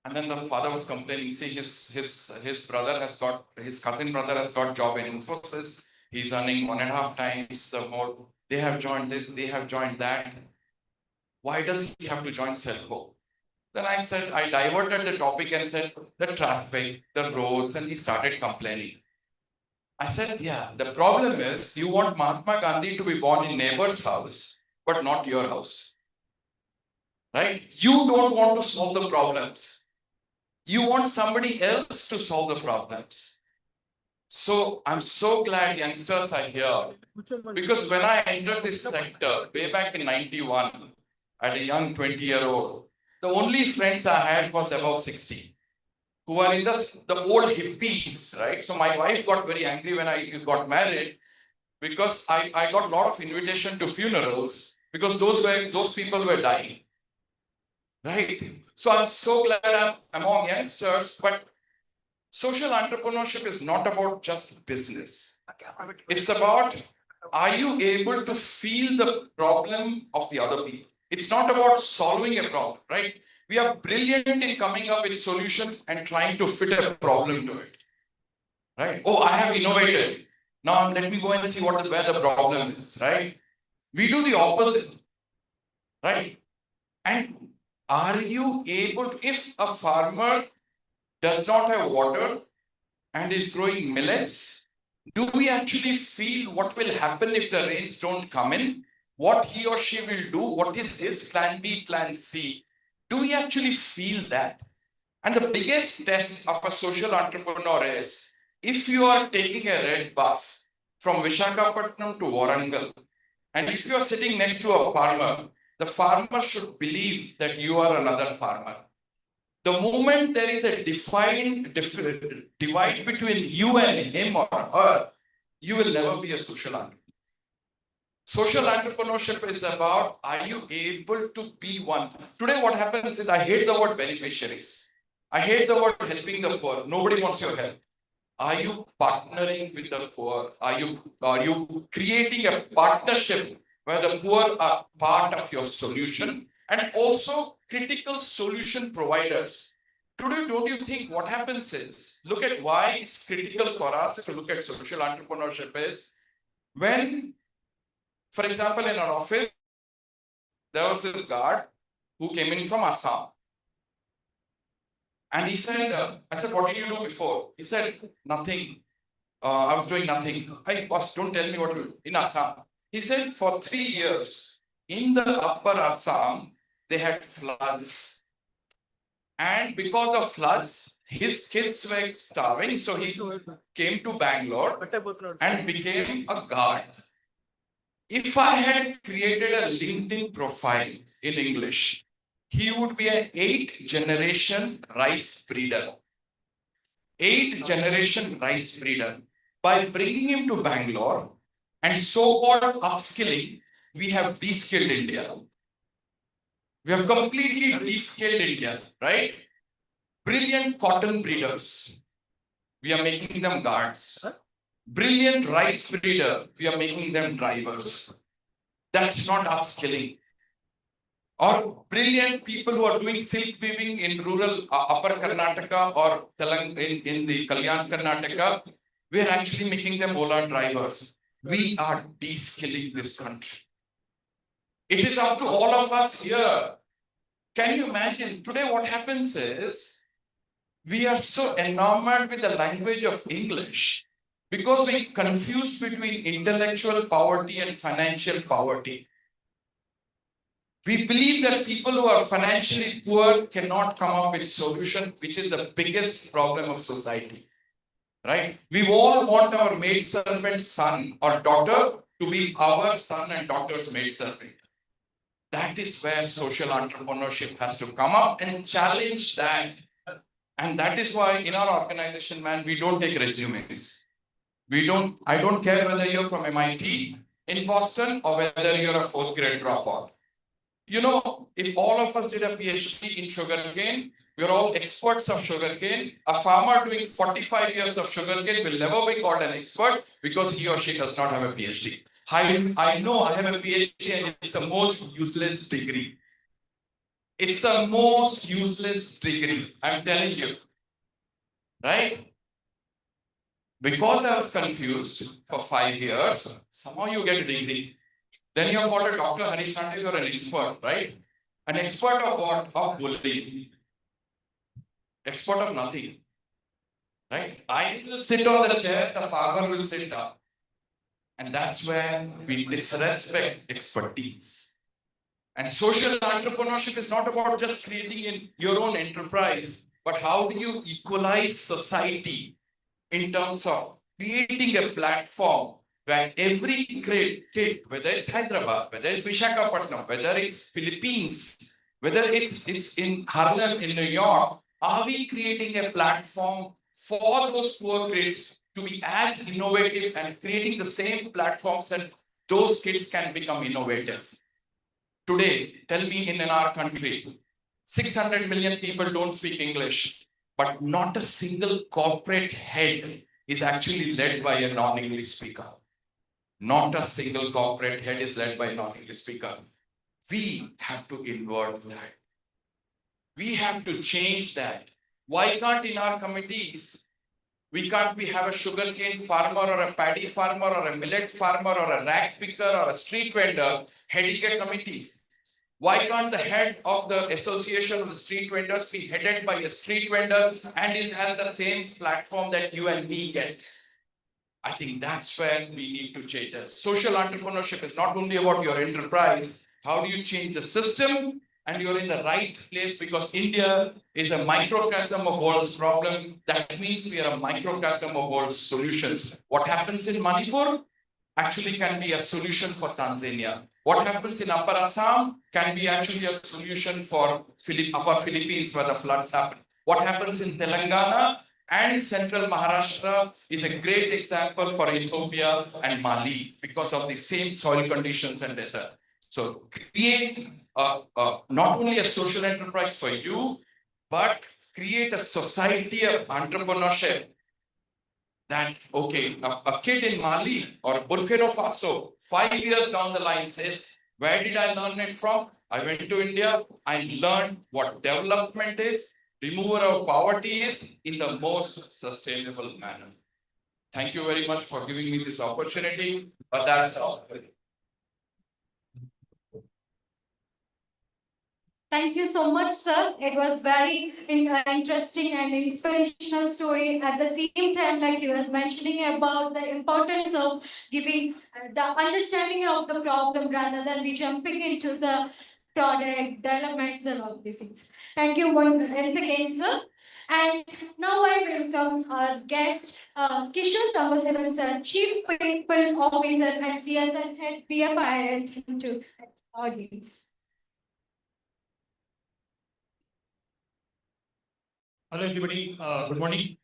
And then the father was complaining, see, his brother has got, his cousin brother has got job in Infosys. He's earning 1.5 times the more. They have joined this, they have joined that. Why does he have to join Selco? Then I said, I diverted the topic and said, the traffic, the roads, and he started complaining. I said, yeah, the problem is you want Mahatma Gandhi to be born in neighbor's house, but not your house. Right? You don't want to solve the problems. You want somebody else to solve the problems. So I'm so glad youngsters are here, because when I entered this sector way back in 91, at a young 20-year-old, the only friends I had was above 60, who are in the old hippies, right? So my wife got very angry when I got married because I got a lot of invitation to funerals because those people were dying. Right. So I'm so glad I'm among youngsters, but social entrepreneurship is not about just business. It's about, are you able to feel the problem of the other people? It's not about solving a problem, right? We are brilliant in coming up with solution and trying to fit a problem to it. Right? Oh, I have innovated. Now let me go and see where the problem is, right? We do the opposite, right? And are you able to, if a farmer does not have water and is growing millets, do we actually feel what will happen if the rains don't come in? What he or she will do? What is his plan B, plan C? Do we actually feel that? And the biggest test of a social entrepreneur is if you are taking a red bus from Vishakhapatnam to Warangal, and if you are sitting next to a farmer, the farmer should believe that you are another farmer. The moment there is a divide between you and him or her, you will never be a social entrepreneur. Social entrepreneurship is about, are you able to be one? Today what happens is, I hate the word beneficiaries. I hate the word helping the poor. Nobody wants your help. Are you partnering with the poor? Are you creating a partnership where the poor are part of your solution and also critical solution providers? Today, don't you think what happens is, look at why it's critical for us to look at social entrepreneurship is when, for example, in our office, there was this guard who came in from Assam. And he said, I said, what did you do before? He said, nothing. I was doing nothing. Hey, boss, don't tell me what to do in Assam. He said, for 3 years, in the upper Assam, they had floods. And because of floods, his kids were starving. So he came to Bangalore and became a guard. If I had created a LinkedIn profile in English, he would be an 8th-generation rice breeder. 8th-generation rice breeder. By bringing him to Bangalore and so-called upskilling, we have de-skilled India. We have completely de-skilled India, right? Brilliant cotton breeders, we are making them guards. Brilliant rice breeder, we are making them drivers. That's not upskilling. Or brilliant people who are doing silk weaving in rural upper Karnataka or in the Kalyan Karnataka, we are actually making them Ola drivers. We are de-skilling this country. It is up to all of us here. Can you imagine? Today what happens is, we are so enamored with the language of English because we confuse between intellectual poverty and financial poverty. We believe that people who are financially poor cannot come up with a solution, which is the biggest problem of society. Right? We all want our maidservant son or daughter to be our son and daughter's maidservant. That is where social entrepreneurship has to come up and challenge that. And that is why in our organization, man, we don't take resumes. I don't care whether you're from MIT in Boston or whether you're a 4th grade dropout. You know, if all of us did a PhD in sugarcane, we're all experts of sugarcane. A farmer doing 45 years of sugarcane will never be called an expert because he or she does not have a PhD. I know I have a PhD and it's the most useless degree. It's the most useless degree, I'm telling you. Right? Because I was confused for 5 years, somehow you get a degree. Then you're called a doctor, Harish Nande, you're an expert, right? An expert of what? Of bullying. Expert of nothing. Right? I will sit on the chair, the farmer will sit up. And that's where we disrespect expertise. And social entrepreneurship is not about just creating your own enterprise, but how do you equalize society in terms of creating a platform where every great kid, whether it's Hyderabad, whether it's Vishakhapatnam, whether it's Philippines, whether it's in Harlem in New York, are we creating a platform for those poor kids to be as innovative and creating the same platforms that those kids can become innovative? Today, tell me in our country, 600 million people don't speak English, but not a single corporate head is actually led by a non-English speaker. Not a single corporate head is led by a non-English speaker. We have to invert that. We have to change that. Why can't in our committees, we have a sugarcane farmer or a paddy farmer or a millet farmer or a rag picker or a street vendor heading a committee? Why can't the head of the association of the street vendors be headed by a street vendor and has the same platform that you and me get? I think that's where we need to change it. Social entrepreneurship is not only about your enterprise. How do you change the system? And you're in the right place because India is a microcosm of world's problem. That means we are a microcosm of world's solutions. What happens in Manipur actually can be a solution for Tanzania. What happens in Upper Assam can be actually a solution for Upper Philippines where the floods happen. What happens in Telangana and Central Maharashtra is a great example for Ethiopia and Mali because of the same soil conditions and desert. So create not only a social enterprise for you, but create a society of entrepreneurship that, okay, a kid in Mali or Burkina Faso, 5 years down the line says, where did I learn it from? I went to India, I learned what development is, removal of poverty is in the most sustainable manner. Thank you very much for giving me this opportunity, but that's all. Thank you so much, sir. It was very interesting and inspirational story. At the same time, like you was mentioning about the importance of giving the understanding of the problem rather than be jumping into the product developments and all these things. Thank you once again, sir. And now I welcome our guest, Kishore Sambasevan, sir, Chief People Officer and CSR Head PFIR into audience. Hello, everybody. Good morning.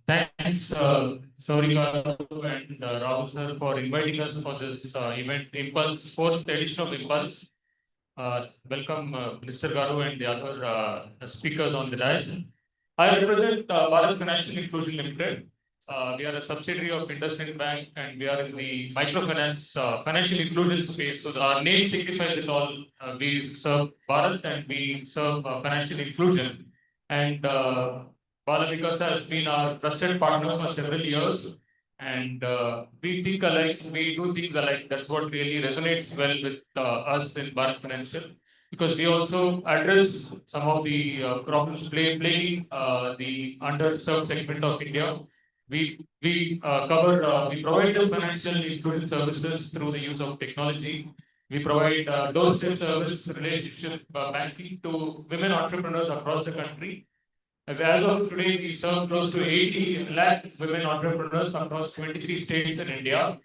Thanks, Saurika and Rahul sir, for inviting us for this event, Impulse, 4th edition of Impulse. Welcome, Mr. Garu and the other speakers on the dais. I represent Bharat Financial Inclusion Limited. We are a subsidiary of IndusInd Bank and we are in the microfinance financial inclusion space. So our name signifies it all. We serve Bharat and we serve financial inclusion. And Bala Vikasa has been our trusted partner for several years. And we think alike, we do things alike. That's what really resonates well with us in Bharat Financial. Because we also address some of the problems plaguing the underserved segment of India. We provide them financial inclusion services through the use of technology. We provide doorstep service, relationship banking to women entrepreneurs across the country. As of today, we serve close to 80 lakh women entrepreneurs across 23 states in India.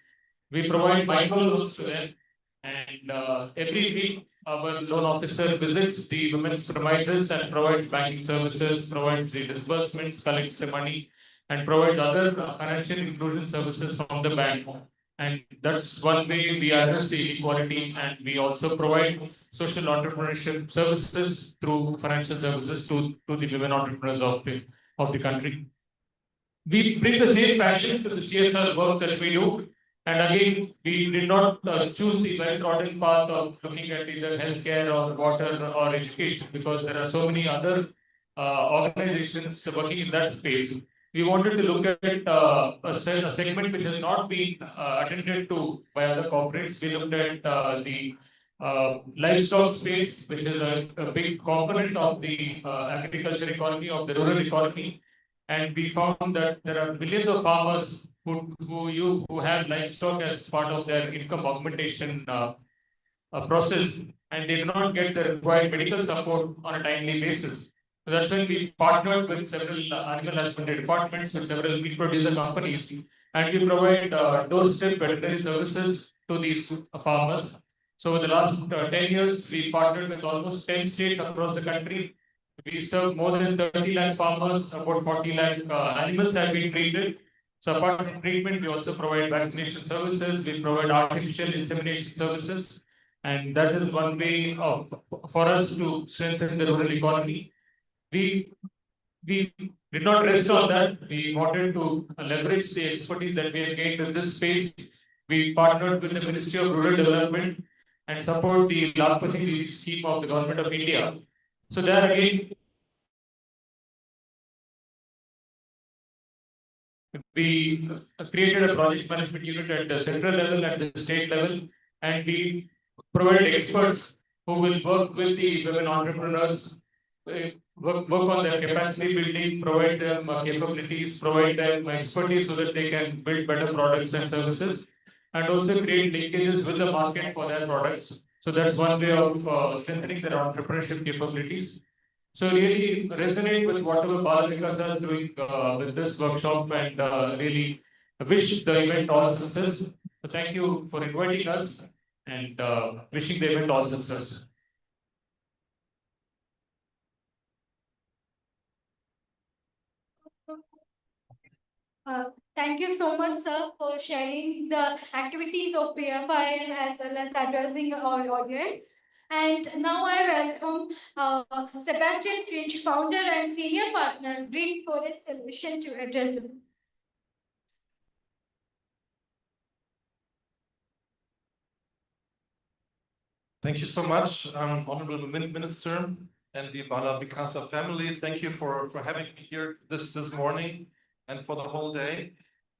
We provide micro loans to them, and every week our loan officer visits the women's premises and provides banking services, provides the disbursements, collects the money, and provides other financial inclusion services from the bank. And that's one way we address the inequality, and we also provide social entrepreneurship services through financial services to the women entrepreneurs of the country. We bring the same passion to the CSR work that we do. And again, we did not choose the well-trodden path of looking at either healthcare or water or education because there are so many other organizations working in that space. We wanted to look at a segment which has not been attended to by other corporates. We looked at the livestock space, which is a big component of the agriculture economy, of the rural economy. And we found that there are millions of farmers who have livestock as part of their income augmentation process, and they do not get the required medical support on a timely basis. So that's when we partnered with several animal husbandry departments, with several meat producer companies, and we provide doorstep veterinary services to these farmers. So in the last 10 years, we partnered with almost 10 states across the country. We serve more than 30 lakh farmers, about 40 lakh animals have been treated. So apart from treatment, we also provide vaccination services, we provide artificial insemination services. And that is one way for us to strengthen the rural economy. We did not rest on that. We wanted to leverage the expertise that we have gained in this space. We partnered with the Ministry of Rural Development and support the Lakpati scheme of the Government of India. So there again, we created a project management unit at the central level, at the state level, and we provided experts who will work with the women entrepreneurs, work on their capacity building, provide them capabilities, provide them expertise so that they can build better products and services, and also create linkages with the market for their products. So that's one way of strengthening their entrepreneurship capabilities. So really resonate with whatever Bala Vikasa is doing with this workshop and really wish the event all success. So thank you for inviting us and wishing the event all success. Thank you so much, sir, for sharing the activities of PFI as well as addressing our audience. And now I welcome Sebastian Finch, founder and senior partner, Green Forest Solution, to address them. Thank you so much, Honorable Minister and the Bala Vikasa family. Thank you for having me here this morning and for the whole day.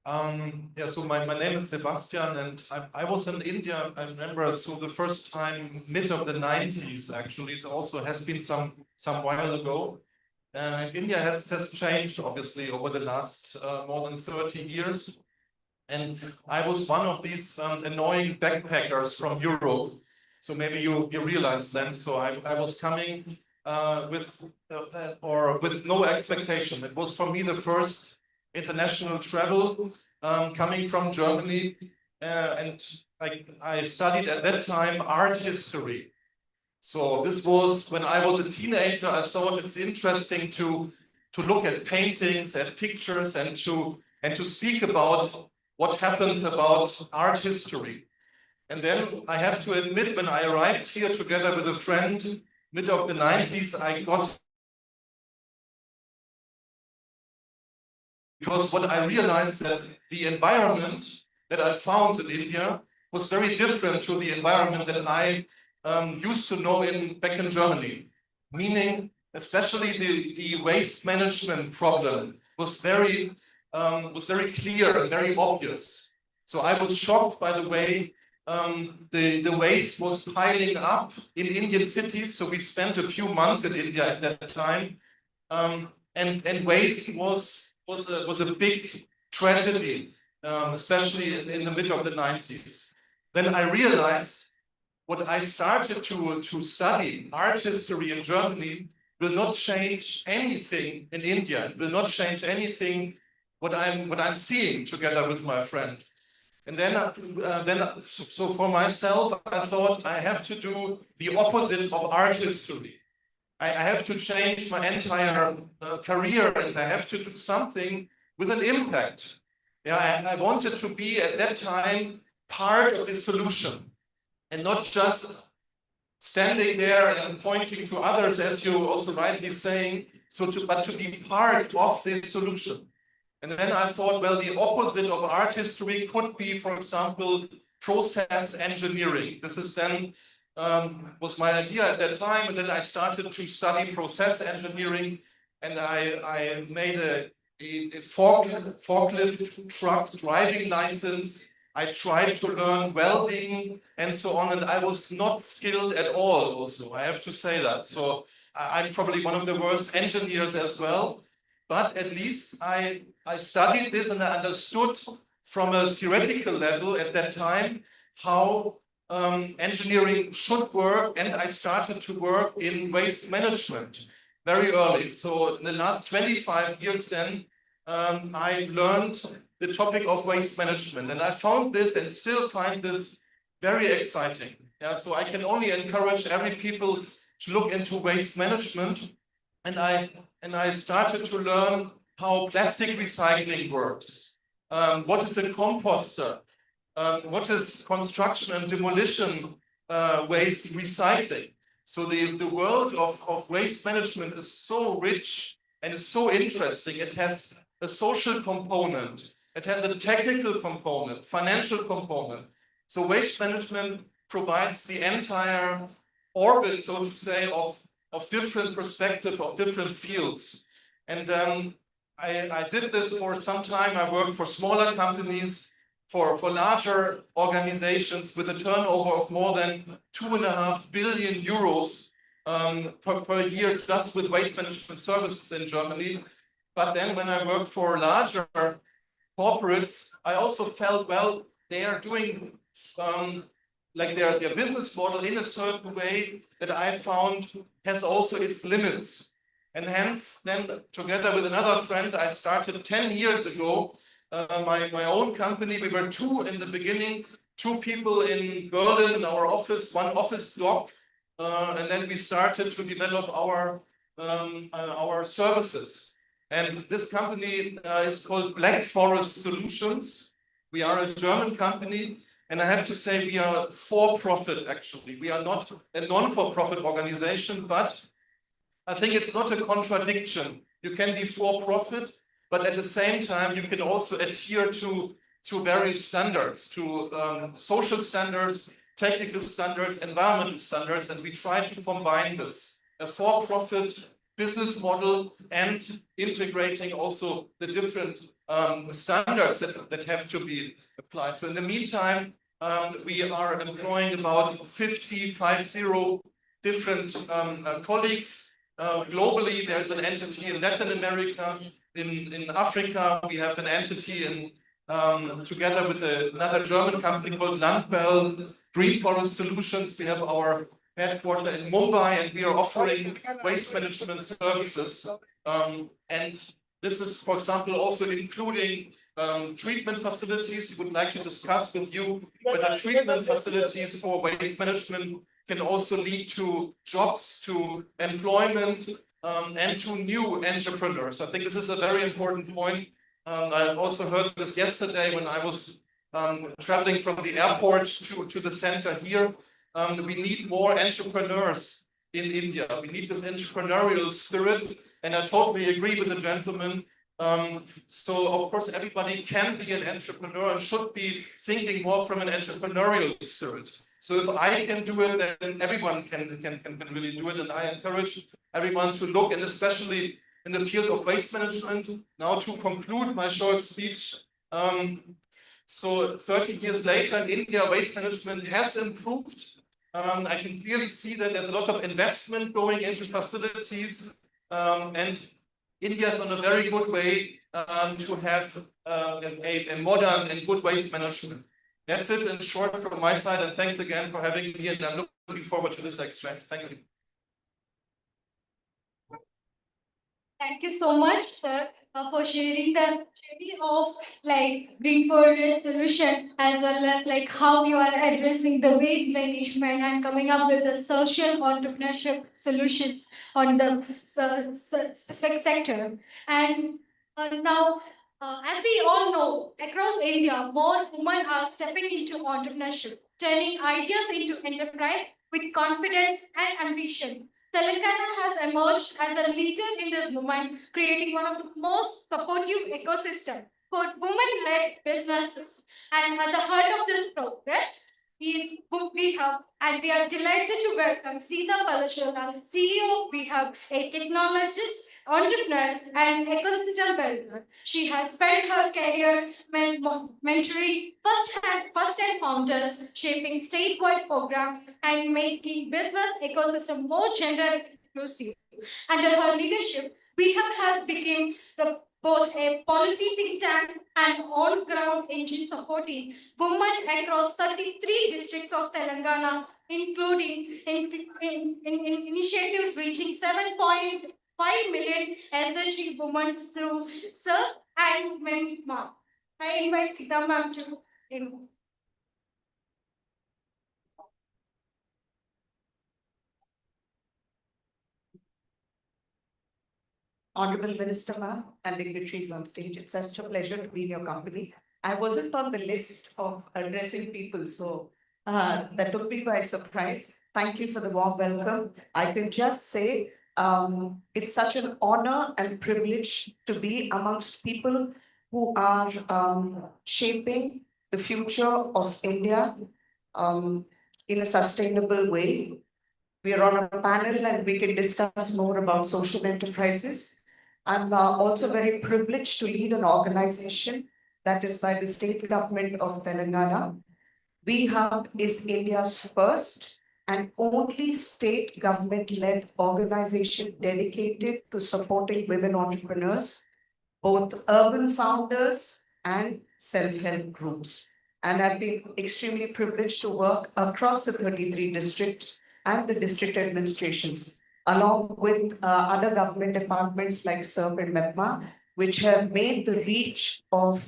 So my name is Sebastian, and I was in India, I remember, so the first time mid of the 90s, actually. It also has been some while ago. India has changed, obviously, over the last more than 30 years. And I was one of these annoying backpackers from Europe. So maybe you realize then. So I was coming with no expectation. It was for me the first international travel coming from Germany. And I studied at that time art history. So this was when I was a teenager. I thought it's interesting to look at paintings and pictures and to speak about what happens about art history. And then I have to admit, when I arrived here together with a friend, mid of the 90s, I got, because what I realized that the environment that I found in India was very different to the environment that I used to know back in Germany. Meaning, especially the waste management problem was very clear and very obvious. So I was shocked by the way the waste was piling up in Indian cities. So we spent a few months in India at that time, and waste was a big tragedy, especially in the mid of the 90s. Then I realized what I started to study, art history in Germany, will not change anything in India. It will not change anything what I'm seeing together with my friend. And then so for myself, I thought I have to do the opposite of art history. I have to change my entire career, and I have to do something with an impact. Yeah, I wanted to be at that time part of the solution, and not just standing there and pointing to others, as you also rightly saying. But to be part of this solution. And then I thought, well, the opposite of art history could be, for example, process engineering. This is then was my idea at that time, and then I started to study process engineering, and I made a forklift truck driving license. I tried to learn welding and so on, and I was not skilled at all also, I have to say that. So I'm probably one of the worst engineers as well. But at least I studied this, and I understood from a theoretical level at that time how engineering should work, and I started to work in waste management very early. So in the last 25 years then, I learned the topic of waste management, and I found this and still find this very exciting. Yeah, so I can only encourage every people to look into waste management. And I started to learn how plastic recycling works. What is a composter? What is construction and demolition waste recycling? So the world of waste management is so rich and is so interesting. It has a social component, it has a technical component, financial component. So waste management provides the entire orbit, so to say, of different perspective, of different fields. And I did this for some time. I worked for smaller companies, for larger organizations with a turnover of more than 2.5 billion euros per year just with waste management services in Germany. But then when I worked for larger corporates, I also felt, well, they are doing like their business model in a certain way that I found has also its limits. And hence, then together with another friend, I started 10 years ago my own company. We were two in the beginning, two people in Berlin in our office, one office block, and then we started to develop our services. And this company is called Black Forest Solutions. We are a German company, and I have to say we are for profit. Actually, we are not a non-for-profit organization, but I think it's not a contradiction. You can be for profit, but at the same time, you can also adhere to various standards, to social standards, technical standards, environmental standards, and we try to combine this, a for-profit business model and integrating also the different standards that have to be applied. So in the meantime, we are employing about 50 different colleagues. Globally, there's an entity in Latin America, in Africa, we have an entity in together with another German company called Landbell Green Forest Solutions. We have our headquarters in Mumbai, and we are offering waste management services. And this is, for example, also including treatment facilities. We would like to discuss with you whether treatment facilities for waste management can also lead to jobs, to employment, and to new entrepreneurs. I think this is a very important point. I also heard this yesterday when I was traveling from the airport to the center here. We need more entrepreneurs in India. We need this entrepreneurial spirit, and I totally agree with the gentleman. So of course, everybody can be an entrepreneur and should be thinking more from an entrepreneurial spirit. So if I can do it, then everyone can really do it. And I encourage everyone to look, and especially in the field of waste management. Now to conclude my short speech, so 30 years later in India, waste management has improved. I can clearly see that there's a lot of investment going into facilities, and India is on a very good way to have a modern and good waste management. That's it in short from my side, and thanks again for having me, and I'm looking forward to this extract. Thank you. Thank you so much, sir, for sharing the journey of like green forest solution, as well as like how you are addressing the waste management and coming up with the social entrepreneurship solutions on the specific sector. And now, as we all know, across India, more women are stepping into entrepreneurship, turning ideas into enterprise with confidence and ambition. Telangana has emerged as a leader in this movement, creating one of the most supportive ecosystems for women-led businesses. And at the heart of this progress is we have, and we are delighted to welcome Sita Balashona, CEO. We have a technologist, entrepreneur, and ecosystem builder. She has spent her career mentoring first-time founders, shaping statewide programs, and making business ecosystem more gender inclusive. Under her leadership, WeHub has become both a policy think tank and on-ground engine supporting women across 33 districts of Telangana, including initiatives reaching 7.5 million SHG women through SERP and MEMMA. I invite Sita ma'am to Honorable Minister Ma'am and dignitaries on stage, it's such a pleasure to be in your company. I wasn't on the list of addressing people, so that took me by surprise. Thank you for the warm welcome. I can just say it's such an honor and privilege to be amongst people who are shaping the future of India in a sustainable way. We are on a panel and we can discuss more about social enterprises. I'm also very privileged to lead an organization that is by the state government of Telangana. VHub is India's first and only state government-led organization dedicated to supporting women entrepreneurs, both urban founders and self-help groups. And I've been extremely privileged to work across the 33 districts and the district administrations, along with other government departments like SERP and MEPMA, which have made the reach of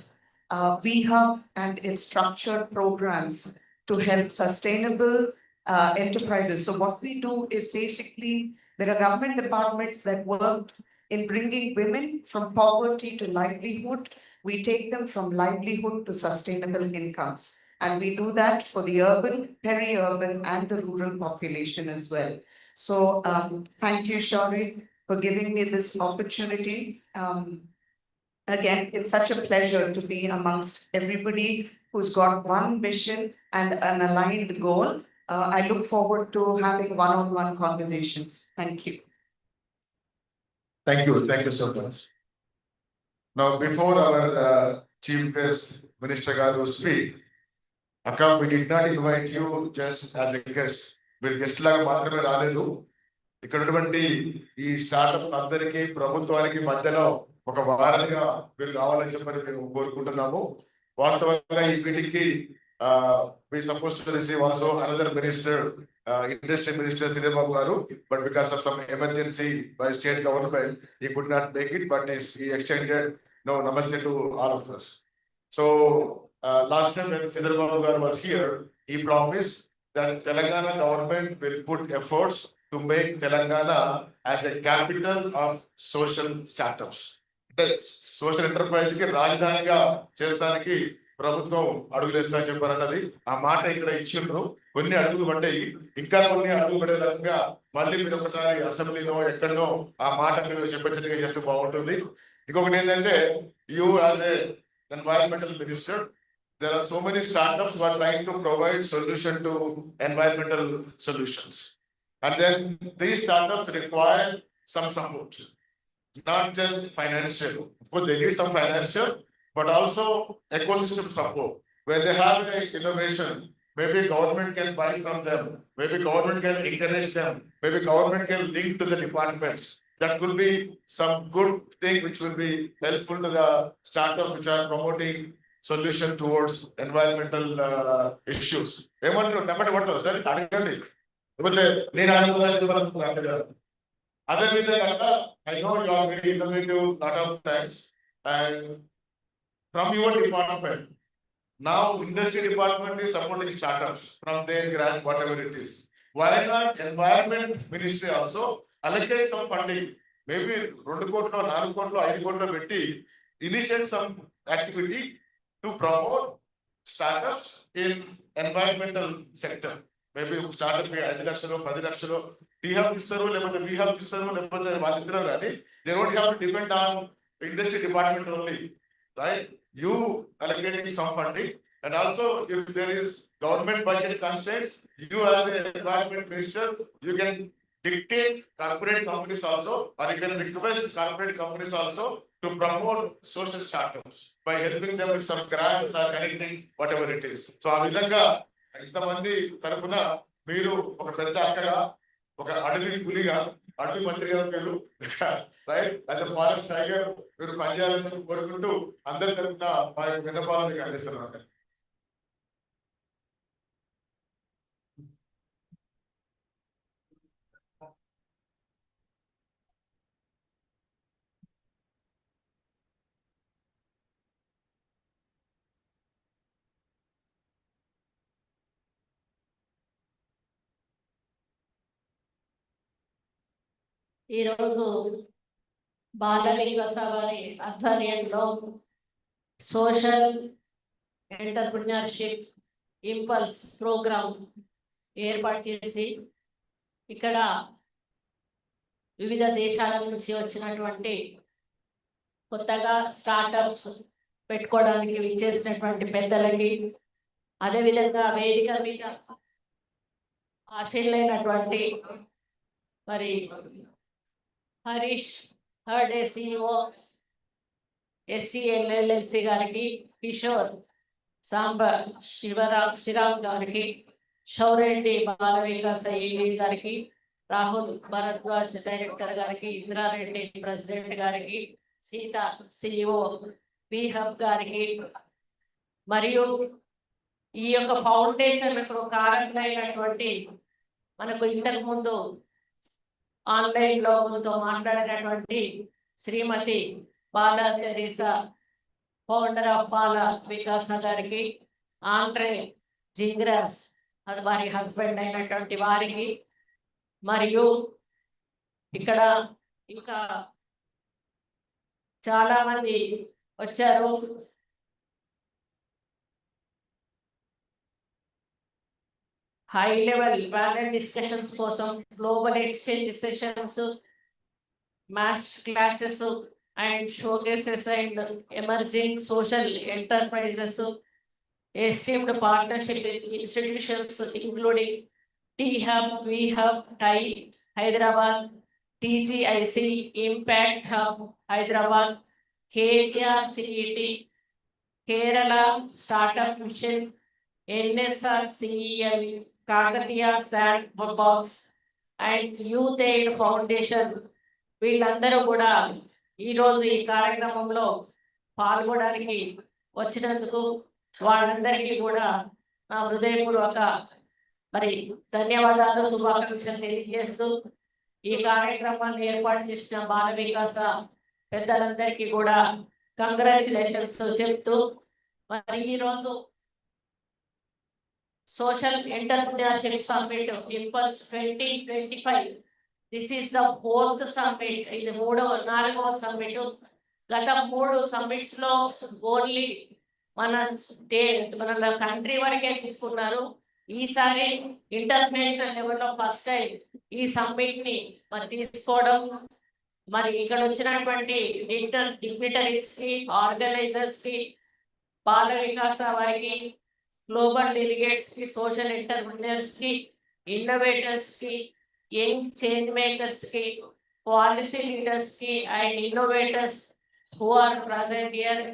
VHub and its structured programs to help sustainable enterprises. So what we do is basically, there are government departments that work in bringing women from poverty to livelihood. We take them from livelihood to sustainable incomes. And we do that for the urban, peri-urban, and the rural population as well. So thank you, Shauri, for giving me this opportunity. Again, it's such a pleasure to be amongst everybody who's got one mission and an aligned goal. I look forward to having one-on-one conversations. Thank you. Thank you so much. Now, before our chief guest, Minister Garu, speak, Akka, we did not invite you just as a guest. మీరు guest లాగా మాత్రమే రాలేదు. ఇక్కడ ఉన్నటువంటి ఈ startup అందరికీ ప్రభుత్వానికి మధ్యలో ఒక వారధిగా మీరు కావాలని చెప్పని మేము కోరుకుంటున్నాము. వాస్తవంగా ఈ మీటింగ్ కి we supposed to receive also another minister, industry minister Sridhar Babu garu, but because of some emergency by state government, he could not make it, but he extended namaste to all of us. So last time when Sridhar Babu garu was here, he promised that Telangana government will put efforts to make Telangana as a capital of social startups. Social enterprise కి రాజధానిగా చేస్తానికి ప్రభుత్వం అడుగులు వేస్తామని చెప్పారన్నది ఆ మాట ఇక్కడ ఇచ్చిండ్రు. కొన్ని అడుగులు పడ్డాయి, ఇంకా కొన్ని అడుగులు పడే రకంగా మళ్ళీ మీరు ఒకసారి అసెంబ్లీలో ఎక్కడనో ఆ మాట మీరు చెప్పేట్టుగా చేస్తే బాగుంటుంది. ఇంకొకటి ఏంటంటే, you as a environmental minister, there are so many startups who are trying to provide solution to environmental solutions, and then these startups require some support, not just financial. Of course, they need some financial, but also ecosystem support. Where they have a innovation, maybe government can buy from them, maybe government can encourage them, maybe government can link to the departments. That could be some good thing which will be helpful to the startups which are promoting solution towards environmental issues. ఏమంటారు number కొడతారు sir, అడగండి. నేను అడుగుతున్నాను. Other than that, I know you are very innovative lot of times, and from your department, now industry department is supporting startups from their grant, whatever it is. Why not environment ministry also allocate some funding, maybe 2 కోట్లు 4 కోట్లు 5 కోట్లు పెట్టి initiate some activity to promote startups in environmental sector. Maybe startup కి 5 లక్షలు 10 లక్షలు T Hub ఇస్తారు, లేకపోతే వీహబ్ ఇస్తారు, లేకపోతే వాళ్ళిద్దరూ కానీ they don't have to depend on industry department only, right? You allocating some funding, and also if there is government budget constraints, you as an environment minister, you can dictate corporate companies also, or you can request corporate companies also to promote social startups by helping them with some grants or connecting whatever it is. So ఆ విధంగా ఇంతమంది తరపున మీరు ఒక పెద్ద అక్కగా, ఒక అడవి పులిగా, అడవి మంత్రిగా మీరు right as a forest tiger మీరు పనిచేయాలని కోరుకుంటూ అందరి తరపున మా యొక్క విన్నపాలను అందిస్తున్నాను. ఈరోజు బాల వికాస వారి ఆధ్వర్యంలో సోషల్ ఎంటర్ప్రినర్షిప్ ఇంపల్స్ ప్రోగ్రామ్ ఏర్పాటు చేసి ఇక్కడ వివిధ దేశాల నుంచి వచ్చినటువంటి కొత్తగా స్టార్టప్స్ పెట్టుకోవడానికి విచ్చేసినటువంటి పెద్దలకి, అదేవిధంగా వేదిక మీద ఆశీలైనటువంటి మరి హరీష్ హర్డే CEO SCLLC గారికి, కిషోర్ సాంబ శ్రీరామ్ గారికి, షౌరెడ్డి బాల వికాస ED గారికి, రాహుల్ భరద్వాజ్ డైరెక్టర్ గారికి, ఇంద్రారెడ్డి ప్రెసిడెంట్ గారికి, సీత CEO B-Hub గారికి, మరియు ఈ యొక్క ఫౌండేషన్ కారణమైనటువంటి మనకు ఇంతకు ముందు ఆన్లైన్ లో మనతో మాట్లాడినటువంటి శ్రీమతి బాలా తెరీసా, ఫౌండర్ ఆఫ్ బాల వికాస గారికి, ఆండ్రే జింగ్రాస్ అది వారి హస్బెండ్ అయినటువంటి వారికి, మరియు ఇక్కడ ఇంకా చాలా మంది వచ్చారు. హై లెవెల్ ప్యానెల్ డిస్కషన్స్ కోసం, global exchange sessions, maths classes and showcases and emerging social enterprises, esteemed partnership with institutions including T-Hub, V-Hub, TI, Hyderabad, TGIC, Impact Hub, Hyderabad, KCRCET, Kerala Startup Mission, NSR CEL, Kakatiya Sandbox, and Youth Aid Foundation. వీళ్ళందరూ కూడా ఈరోజు ఈ కార్యక్రమంలో పాల్గొనడానికి వచ్చినందుకు వాళ్ళందరికీ కూడా నా హృదయపూర్వక మరి ధన్యవాదాలు, శుభాకాంక్షలు తెలియజేస్తూ ఈ కార్యక్రమాన్ని ఏర్పాటు చేసిన బాల వికాస పెద్దలందరికీ కూడా కంగ్రాచులేషన్స్ చెప్తూ, మరి ఈరోజు social entrepreneurship summit impulse 2025, this is the 4th summit. ఇది 4వ సమ్మిట్. గత 3 సమ్మిట్స్ లో ఓన్లీ మన కంట్రీ వరకే తీసుకున్నారు. ఈసారి ఇంటర్నేషనల్ లెవెల్లో ఫస్ట్ టైం ఈ సమ్మిట్ ని మరి తీసుకోవడం, మరి ఇక్కడ వచ్చినటువంటి డిగ్నిటరీస్ కి, ఆర్గనైజర్స్ కి, బాల వికాస వారికి, గ్లోబల్ డెలిగేట్స్ కి, సోషల్ ఎంటర్ప్రినర్స్ కి, ఇన్నోవేటర్స్ కి, యంగ్ చేంజ్ మేకర్స్ కి, పాలసీ లీడర్స్ కి and innovators who are present here,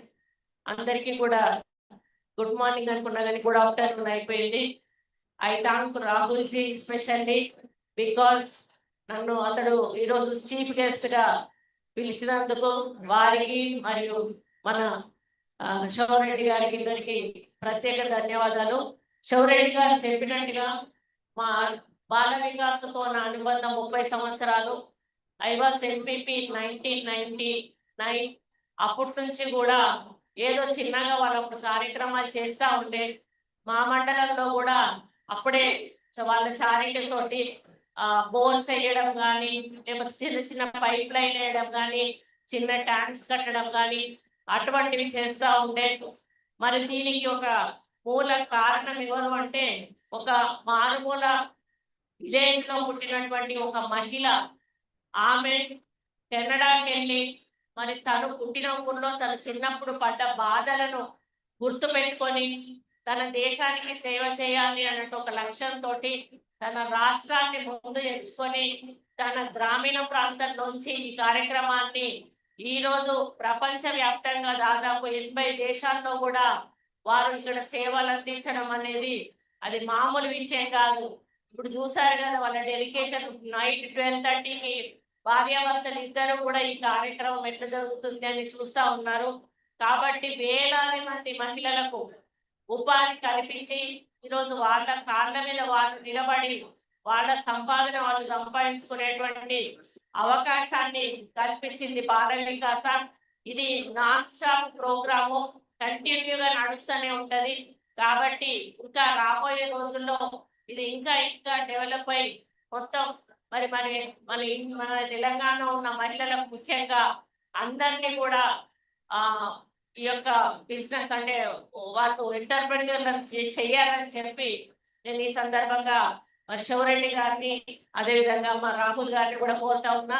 అందరికీ కూడా గుడ్ మార్నింగ్ అనుకున్నా కానీ గుడ్ ఆఫ్టర్నూన్ అయిపోయింది. I thank Rahul ji specially because నన్ను అతడు ఈరోజు చీఫ్ గెస్ట్ గా పిలిచినందుకు వారికి మరియు మన శౌరెడ్డి గారికి ఇద్దరికి ప్రత్యేక ధన్యవాదాలు. శౌరెడ్డి గారు చెప్పినట్టుగా మా బాల వికాసతో నా అనుబంధం 30 సంవత్సరాలు. I was MPP 1999. అప్పటి నుంచి కూడా ఏదో చిన్నగా వాళ్ళు అప్పుడు కార్యక్రమాలు చేస్తూ ఉండే. మా మండలంలో కూడా అప్పుడే వాళ్ళ చారిటీ తోటి బోర్స్ వేయడం కానీ, లేకపోతే చిన్న చిన్న పైప్ లైన్ వేయడం కానీ, చిన్న ట్యాంక్స్ కట్టడం కానీ అటువంటివి చేస్తూ ఉండే. మరి దీనికి ఒక మూల కారణం ఎవరు అంటే, ఒక మారుమూల విలేజ్ లో పుట్టినటువంటి ఒక మహిళ. ఆమె కెనడాకి వెళ్ళి మరి తను పుట్టిన ఊళ్ళో తను చిన్నప్పుడు పడ్డ బాధలను గుర్తు పెట్టుకొని తన దేశానికి సేవ చేయాలి అన్నట్టు ఒక లక్ష్యంతో తన రాష్ట్రాన్ని ముందు ఎంచుకొని తన గ్రామీణ ప్రాంతంలోంచి ఈ కార్యక్రమాన్ని ఈరోజు ప్రపంచవ్యాప్తంగా దాదాపు 80 దేశాల్లో కూడా వారు ఇక్కడ సేవలు అందించడం అనేది అది మామూలు విషయం కాదు. ఇప్పుడు చూసారు కదా వాళ్ళ డెడికేషన్. నైట్ 12:30కి భార్యాభర్తలు ఇద్దరు కూడా ఈ కార్యక్రమం ఎట్లా జరుగుతుంది అని చూస్తూ ఉన్నారు. కాబట్టి వేలాది మంది మహిళలకు ఉపాధి కల్పించి ఈరోజు వాళ్ళ కాళ్ళ మీద వాళ్ళు నిలబడి వాళ్ళ సంపాదన వాళ్ళు సంపాదించుకునేటువంటి అవకాశాన్ని కల్పించింది బాల వికాస. ఇది నాన్ స్టాప్ ప్రోగ్రాము, కంటిన్యూగా నడుస్తూనే ఉంటది. కాబట్టి ఇంకా రాబోయే రోజుల్లో ఇది ఇంకా ఇంకా డెవలప్ అయి మొత్తం మరి మన తెలంగాణలో ఉన్న మహిళలకు ముఖ్యంగా అందరినీ కూడా ఈ యొక్క బిజినెస్ అంటే వాళ్ళు ఎంటర్ప్రెన్యూర్లను చెయ్యాలని చెప్పి నేను ఈ సందర్భంగా మరి శివరెడ్డి గారిని అదేవిధంగా మా రాహుల్ గారిని కూడా కోరుతా ఉన్నా.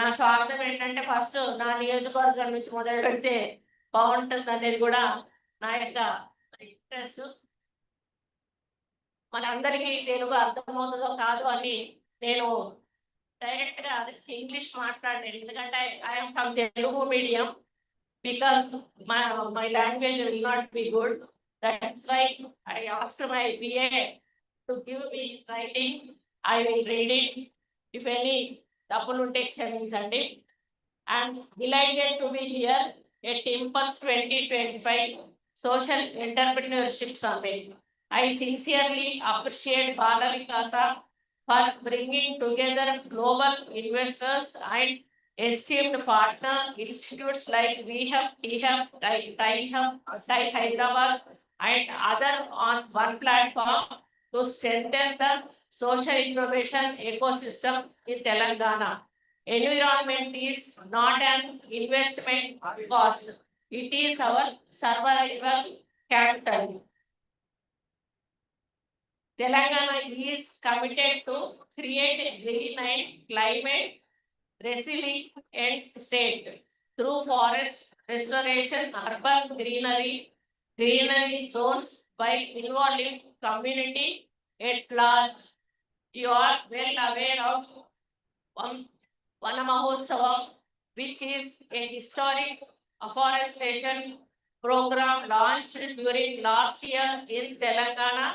నా స్వార్థం ఏంటంటే ఫస్ట్ నా నియోజకవర్గం నుంచి మొదలు పెడితే బాగుంటుంది అనేది కూడా నా యొక్క ఇంట్రెస్ట్. మన అందరికీ తెలుగు అర్థమవుతుందో కాదు అని నేను డైరెక్ట్ గా ఇంగ్లీష్ మాట్లాడలేదు, ఎందుకంటే I'm from Telugu medium. Because my language will not be good. That's why I asked my BA to give me writing. I will read it. If any tapulu unte kshaminchandi. And delighted to be here at Impulse 2025 Social Entrepreneurship Summit. I sincerely appreciate Bala Vikasa for bringing together global investors and esteemed partner institutes like TI Hyderabad and other on one platform to strengthen the social innovation ecosystem in Telangana. Environment is not an investment cost. It is our survival capital. Telangana is committed to create a green and climate resilient state through forest restoration, urban greenery zones by involving community at large. You are well aware of Vana Mahotsavam, which is a historic afforestation program launched during last year in Telangana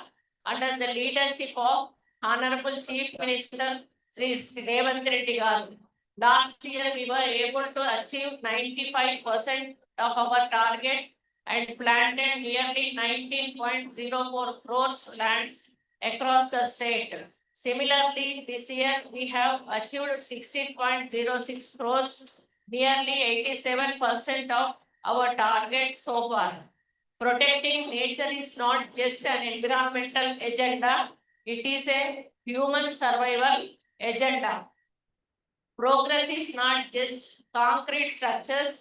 under the leadership of Honorable Chief Minister Sri Revanth Reddy Garu. Last year, we were able to achieve 95% of our target and planted nearly 19.04 crores plants across the state. Similarly, this year, we have achieved 16.06 crores, nearly 87% of our target so far. Protecting nature is not just an environmental agenda, it is a human survival agenda. Progress is not just concrete structures.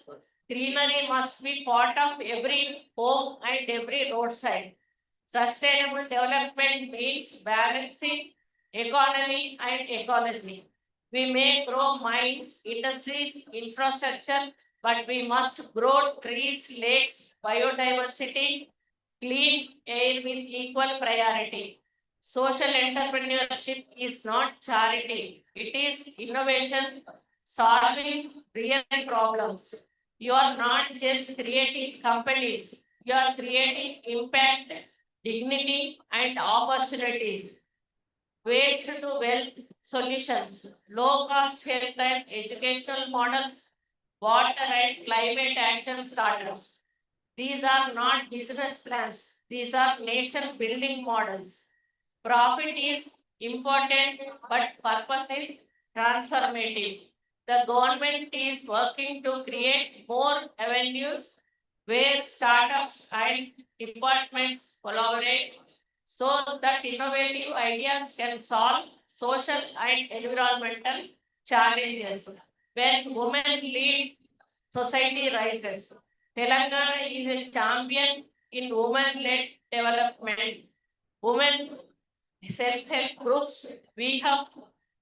Greenery must be part of every home and every roadside. Sustainable development means balancing economy and ecology. We may grow mines, industries, infrastructure, but we must grow trees, lakes, biodiversity, clean air with equal priority. Social entrepreneurship is not charity. It is innovation, solving real problems. You are not just creating companies, you are creating impact, dignity, and opportunities. Waste to wealth solutions, low cost health and educational models, water and climate action startups. These are not business plans, these are nation building models. Profit is important, but purpose is transformative. The government is working to create more avenues where startups and departments collaborate so that innovative ideas can solve social and environmental challenges. When women lead, society rises. Telangana is a champion in women-led development. Women self-help groups, we have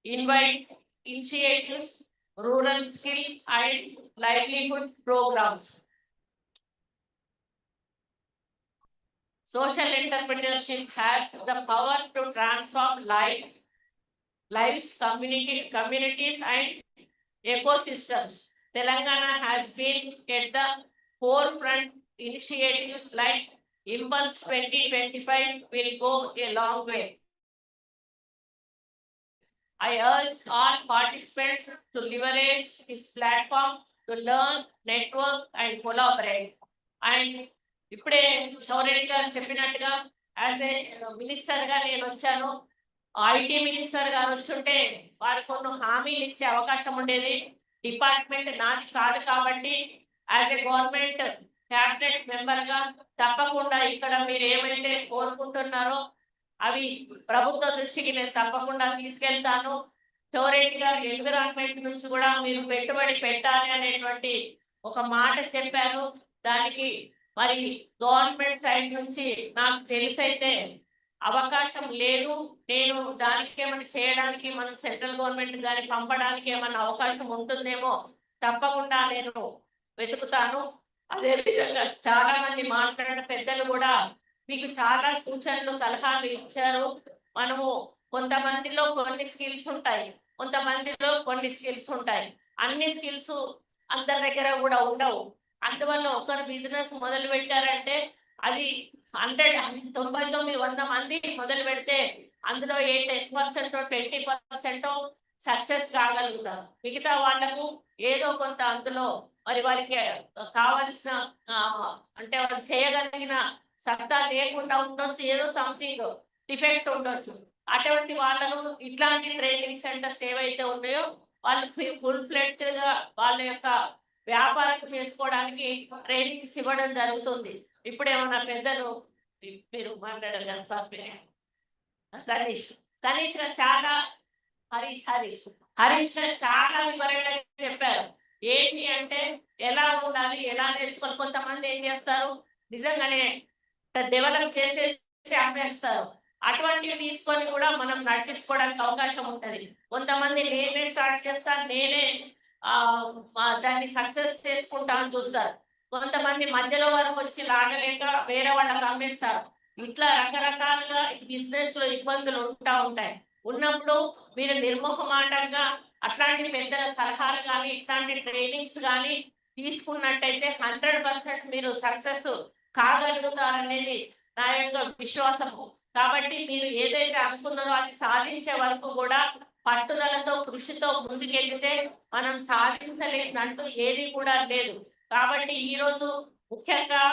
invite initiatives, rural skill and livelihood programs. Social entrepreneurship has the power to transform lives, communities and ecosystems. Telangana has been at the forefront. Initiatives like Impulse 2025 will go a long way. I urge all participants to leverage this platform to learn, network and collaborate. And ఇప్పుడే శౌరెడ్డి గారు చెప్పినట్టుగా as a minister గా నేను వచ్చాను. IT minister గారు వచ్చుంటే వారు కొన్ని హామీలు ఇచ్చే అవకాశం ఉండేది. డిపార్ట్మెంట్ నాది కాదు కాబట్టి as a government cabinet member గా తప్పకుండా ఇక్కడ మీరు ఏమైతే కోరుకుంటున్నారో అవి ప్రభుత్వ దృష్టికి నేను తప్పకుండా తీసుకెళ్తాను. థియరిటికల్ ఎన్విరాన్మెంట్ నుంచి కూడా మీరు పెట్టుబడి పెట్టాలి అనేటువంటి ఒక మాట చెప్పారు. దానికి మరి గవర్నమెంట్ సైడ్ నుంచి నాకు తెలిసైతే అవకాశం లేదు. నేను దానికి ఏమైనా చేయడానికి మనం సెంట్రల్ గవర్నమెంట్ కానీ పంపడానికి ఏమైనా అవకాశం ఉంటుందేమో తప్పకుండా నేను వెతుకుతాను. అదే విధంగా చాలా మంది మాట్లాడిన పెద్దలు కూడా మీకు చాలా సూచనలు సలహాలు ఇచ్చారు. మనము కొంతమందిలో కొన్ని స్కిల్స్ ఉంటాయి, కొంతమందిలో కొన్ని స్కిల్స్ ఉంటాయి. అన్ని స్కిల్స్ అందరి దగ్గర కూడా ఉండవు. అందువల్ల ఒకరు బిజినెస్ మొదలు పెట్టారంటే అది 99 మంది మొదలు పెడితే అందులో 10% 20% సక్సెస్ కాగలుగుతారు. మిగతా వాళ్లకు ఏదో కొంత అందులో మరి వారికి కావలసిన అంటే వాళ్ళు చేయగలిగిన సత్తా లేకుండా ఉండొచ్చు, ఏదో సంథింగ్ డిఫెక్ట్ ఉండొచ్చు. అటువంటి వాళ్ళను ఇట్లాంటి ట్రైనింగ్ సెంటర్స్ ఏవైతే ఉన్నాయో వాళ్ళు ఫుల్ ఫ్లెడ్జ్డ్ గా వాళ్ళ యొక్క వ్యాపారం చేసుకోవడానికి ట్రైనింగ్స్ ఇవ్వడం జరుగుతుంది. ఇప్పుడేమన్నా పెద్దలు మీరు మాట్లాడారు కదా సార్, కనీష్ చాలా హరీష్ చాలా వివరంగా చెప్పారు. ఏంటి అంటే ఎలా ఉండాలి, ఎలా నేర్చుకోవాలి. కొంతమంది ఏం చేస్తారు, నిజంగానే డెవలప్ చేసేసి అమ్మేస్తారు. అటువంటివి తీసుకొని కూడా మనం నడిపించుకోవడానికి అవకాశం ఉంటది. కొంతమంది నేనే స్టార్ట్ చేస్తాను, నేనే దాన్ని సక్సెస్ చేసుకుంటామని చూస్తారు. కొంతమంది మధ్యలో వరకు వచ్చి లాగలేక వేరే వాళ్ళకి అమ్మేస్తారు. ఇట్లా రకరకాలుగా బిజినెస్ లో ఇబ్బందులు ఉంటాయి. ఉన్నప్పుడు మీరు నిర్మోహమాటంగా అట్లాంటి పెద్దల సలహాలు కానీ ఇట్లాంటి ట్రైనింగ్స్ కానీ తీసుకున్నట్టయితే 100% మీరు సక్సెస్ కాగలుగుతారనేది నా యొక్క విశ్వాసము. కాబట్టి మీరు ఏదైతే అనుకున్నారో అది సాధించే వరకు కూడా పట్టుదలతో కృషితో ముందుకెళ్తే మనం సాధించలేదంటూ ఏది కూడా లేదు. కాబట్టి ఈరోజు ముఖ్యంగా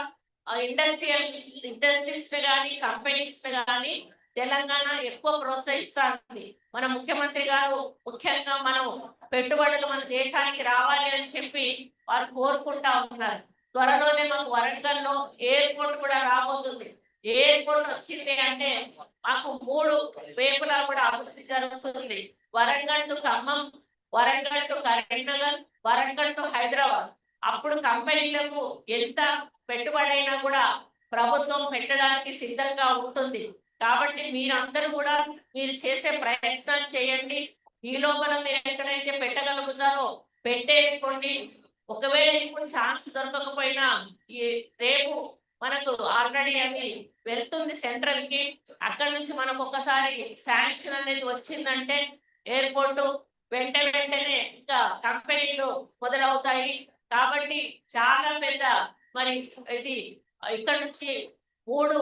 ఇండస్ట్రీస్ కానీ కంపెనీస్ కానీ తెలంగాణ ఎక్కువ ప్రోత్సహిస్తుంది. మన ముఖ్యమంత్రి గారు ముఖ్యంగా మనం పెట్టుబడులు మన దేశానికి రావాలి అని చెప్పి వారు కోరుకుంటా ఉన్నారు. త్వరలోనే మాకు వరంగల్లో ఎయిర్పోర్ట్ కూడా రాబోతుంది. ఎయిర్పోర్ట్ వచ్చింది అంటే మాకు 3 వైపులా కూడా అభివృద్ధి జరుగుతుంది. Warangal to Khammam, Warangal to Karimnagar, Warangal to Hyderabad. అప్పుడు కంపెనీలకు ఎంత పెట్టుబడి అయినా కూడా ప్రభుత్వం పెట్టడానికి సిద్ధంగా ఉంటుంది. కాబట్టి మీరందరూ కూడా మీరు చేసే ప్రయత్నం చేయండి. ఈ లోపల మీరు ఎక్కడైతే పెట్టగలుగుతారో పెట్టేసుకోండి. ఒకవేళ ఇప్పుడు ఛాన్స్ దొరకకపోయినా ఈ రేపు మనకు ఆల్రెడీ అది వెళ్తుంది సెంట్రల్ కి. అక్కడ నుంచి మనకు ఒకసారి శాంక్షన్ అనేది వచ్చిందంటే ఎయిర్పోర్టు వెంటనే ఇంకా కంపెనీలు మొదలవుతాయి. కాబట్టి చాలా పెద్ద మరి ఇది ఇక్కడ నుంచి 3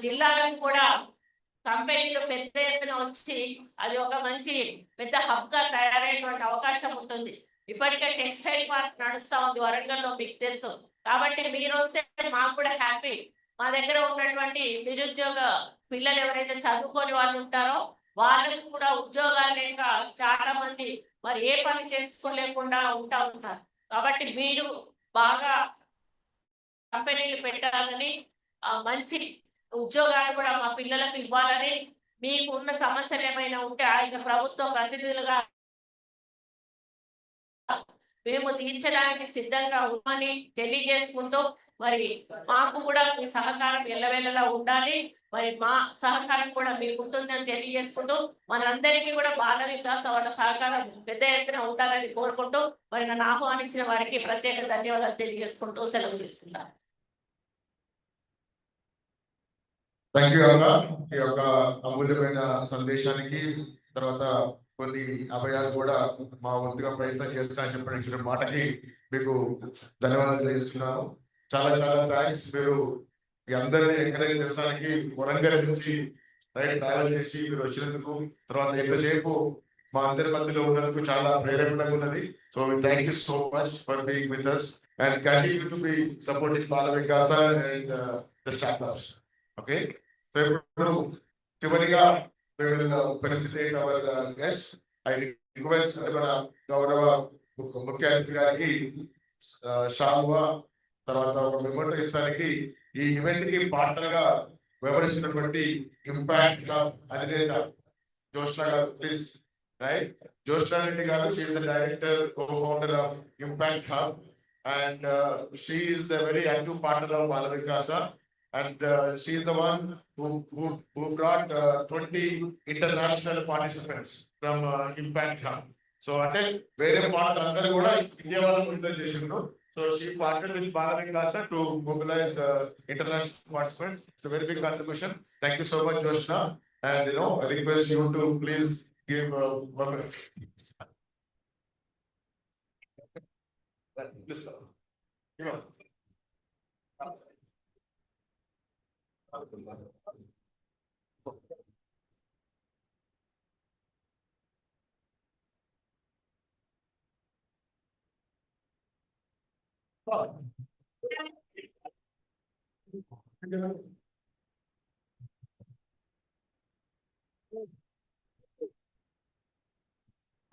జిల్లాలకు కూడా కంపెనీలు పెద్ద ఎత్తున వచ్చి అది ఒక మంచి పెద్ద హబ్ గా తయారైనటువంటి అవకాశం ఉంటుంది. ఇప్పటికే టెక్స్టైల్ పార్క్ నడుస్తా ఉంది వరంగల్లో, మీకు తెలుసు. కాబట్టి మీరు వస్తే మాకు కూడా హ్యాపీ. మా దగ్గర ఉన్నటువంటి నిరుద్యోగ పిల్లలు ఎవరైతే చదువుకొని వాళ్ళు ఉంటారో వాళ్ళకు కూడా ఉద్యోగాలు లేక చాలా మంది మరి ఏ పని చేసుకోలేకుండా ఉంటారు. కాబట్టి మీరు బాగా కంపెనీలు పెట్టాలని, మంచి ఉద్యోగాలు కూడా మా పిల్లలకు ఇవ్వాలని, మీకు ఉన్న సమస్యలు ఏమైనా ఉంటే ఆయన ప్రభుత్వ ప్రతినిధులుగా మేము తీర్చడానికి సిద్ధంగా ఉన్నామని తెలియజేసుకుంటూ మరి మాకు కూడా మీ సహకారం ఎల్లవేళలా ఉండాలి. మరి మా సహకారం కూడా మీకు ఉంటుందని తెలియజేసుకుంటూ మనందరికీ కూడా బాల వికాస వాళ్ళ సహకారం పెద్ద ఎత్తున ఉండాలని కోరుకుంటూ మరి నన్ను ఆహ్వానించిన వారికి ప్రత్యేక ధన్యవాదాలు తెలియజేసుకుంటూ సెలవు తీసుకున్నాను. థ్యాంక్ యూ అక్క, ఈ యొక్క అమూల్యమైన సందేశానికి. తర్వాత కొన్ని అభయాలు కూడా మా వంతుగా ప్రయత్నం చేస్తానని చెప్పిన మాటకి మీకు ధన్యవాదాలు తెలియజేస్తున్నాను. చాలా చాలా థ్యాంక్స్. మీరు అందరినీ ఎంకరేజ్ చేస్తానికి వరంగల్ నుంచి ట్రావెల్ చేసి మీరు వచ్చినందుకు, తర్వాత ఎంతసేపు మా అందరి మధ్యలో ఉన్నందుకు చాలా ప్రేరణగా ఉన్నది. So thank you so much for being with us and continue to be supporting Bala Vikasa and the startups. Okay, so ఇప్పుడు చివరిగా we will felicitate our guest. I request మన గౌరవ ముఖ్య అతిథి గారికి షాల్వా తర్వాత ఒక మెమోటో ఇస్తానికి ఈ ఈవెంట్ కి పార్ట్నర్ గా వ్యవహరిస్తున్నటువంటి ఇంపాక్ట్ అధినేత జోష్లా గారు please right? Joshna Reddy Garu, she is the director, co-founder of Impact Hub, and she is a very active partner of Bala Vikasa. And she is the one who brought 20 international participants from Impact Hub. So, అంటే వేరే partners కూడా India వాళ్ళు inter చేసిండ్రు. So she partnered with Bala Vikasa to mobilize international participants. It's a very big contribution. Thank you so much, Joshna. And I request you to please give one minute.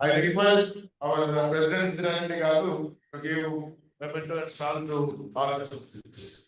I request our President Indira Gandhi Garu to give memento and shawl to all of us.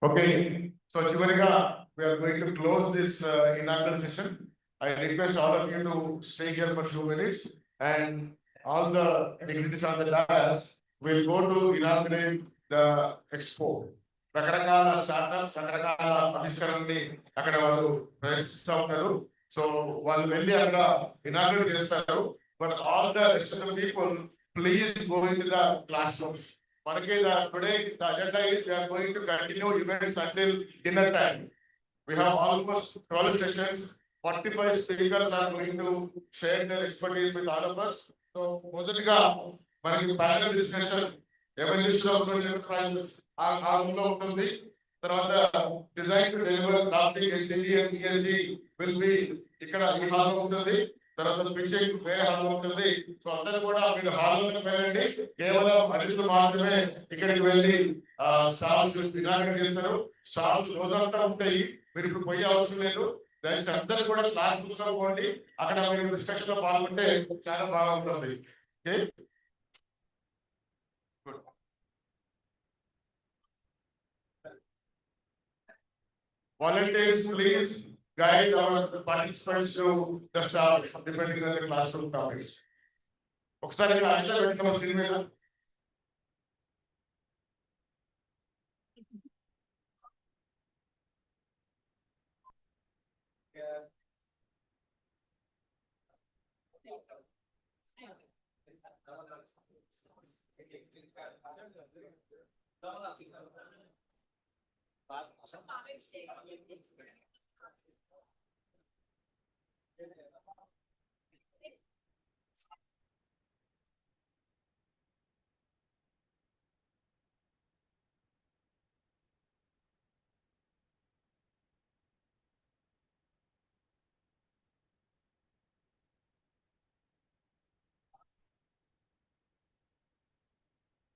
Okay, so Chivariga, we are going to close this inaugural session. I request all of you to stay here for 2 minutes, and all the dignitaries on the dais will go to inaugurate the expo. రకరకాల startups రకరకాల ఆవిష్కరణని అక్కడ వాళ్ళు ప్రదర్శిస్తూ ఉంటారు. So వాళ్ళు వెళ్ళి అక్కడ inaugurate చేస్తారు. But all the rest of the people please go in to the class rooms. Today the agenda is we are going to continue events until dinner time. We have almost 12 sessions. 45 speakers are going to share their expertise with all of us. So, మొదటిగా మనకి panel discussion, evolution of social enterprises ఆ రూమ్లో ఉంటుంది. తర్వాత design to deliver adopting SDG and ESG will be ఇక్కడ ఈ హాల్లో ఉంటుంది. తర్వాత పిచ్చింగ్ వేరే హాల్లో ఉంటుంది. సో అందరూ కూడా మీరు హాల్లోకి వెళ్ళండి. కేవలం అతిథులు మాత్రమే ఇక్కడికి వెళ్ళి స్టాల్స్ ఇనాగ్రేట్ చేస్తారు. స్టాల్స్ రోజంతా ఉంటాయి. మీరు ఇప్పుడు పోయే అవసరం లేదు. దయచేసి అందరూ కూడా క్లాస్ రూమ్స్లో పోండి. అక్కడ మీరు డిస్కషన్ లో పాల్గొంటే చాలా బాగా ఉంటుంది. Okay, volunteers, please guide our participants to the stalls depending on the classroom topics. ఒకసారి ఇక్కడ అట్లా పెట్టిన స్క్రీన్ మీద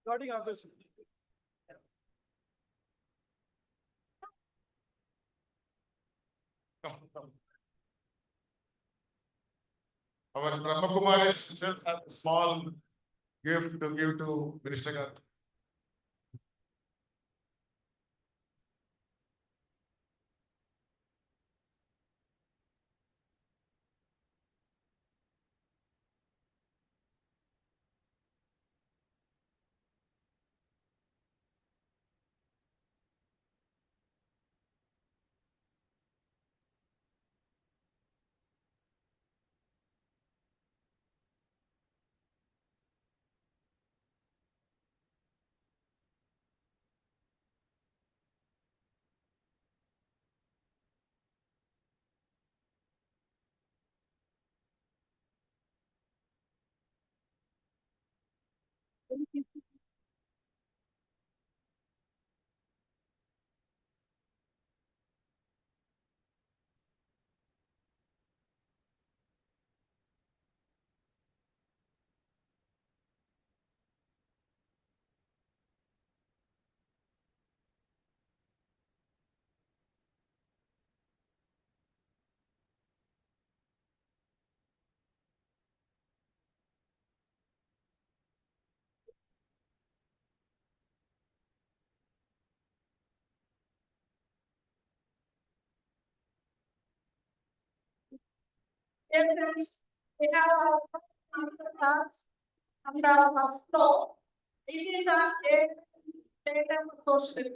Starting after. Our Brahma Kumari sisters have a small gift to give to Minister Garu. Friends, we have our class on the first floor. It is a social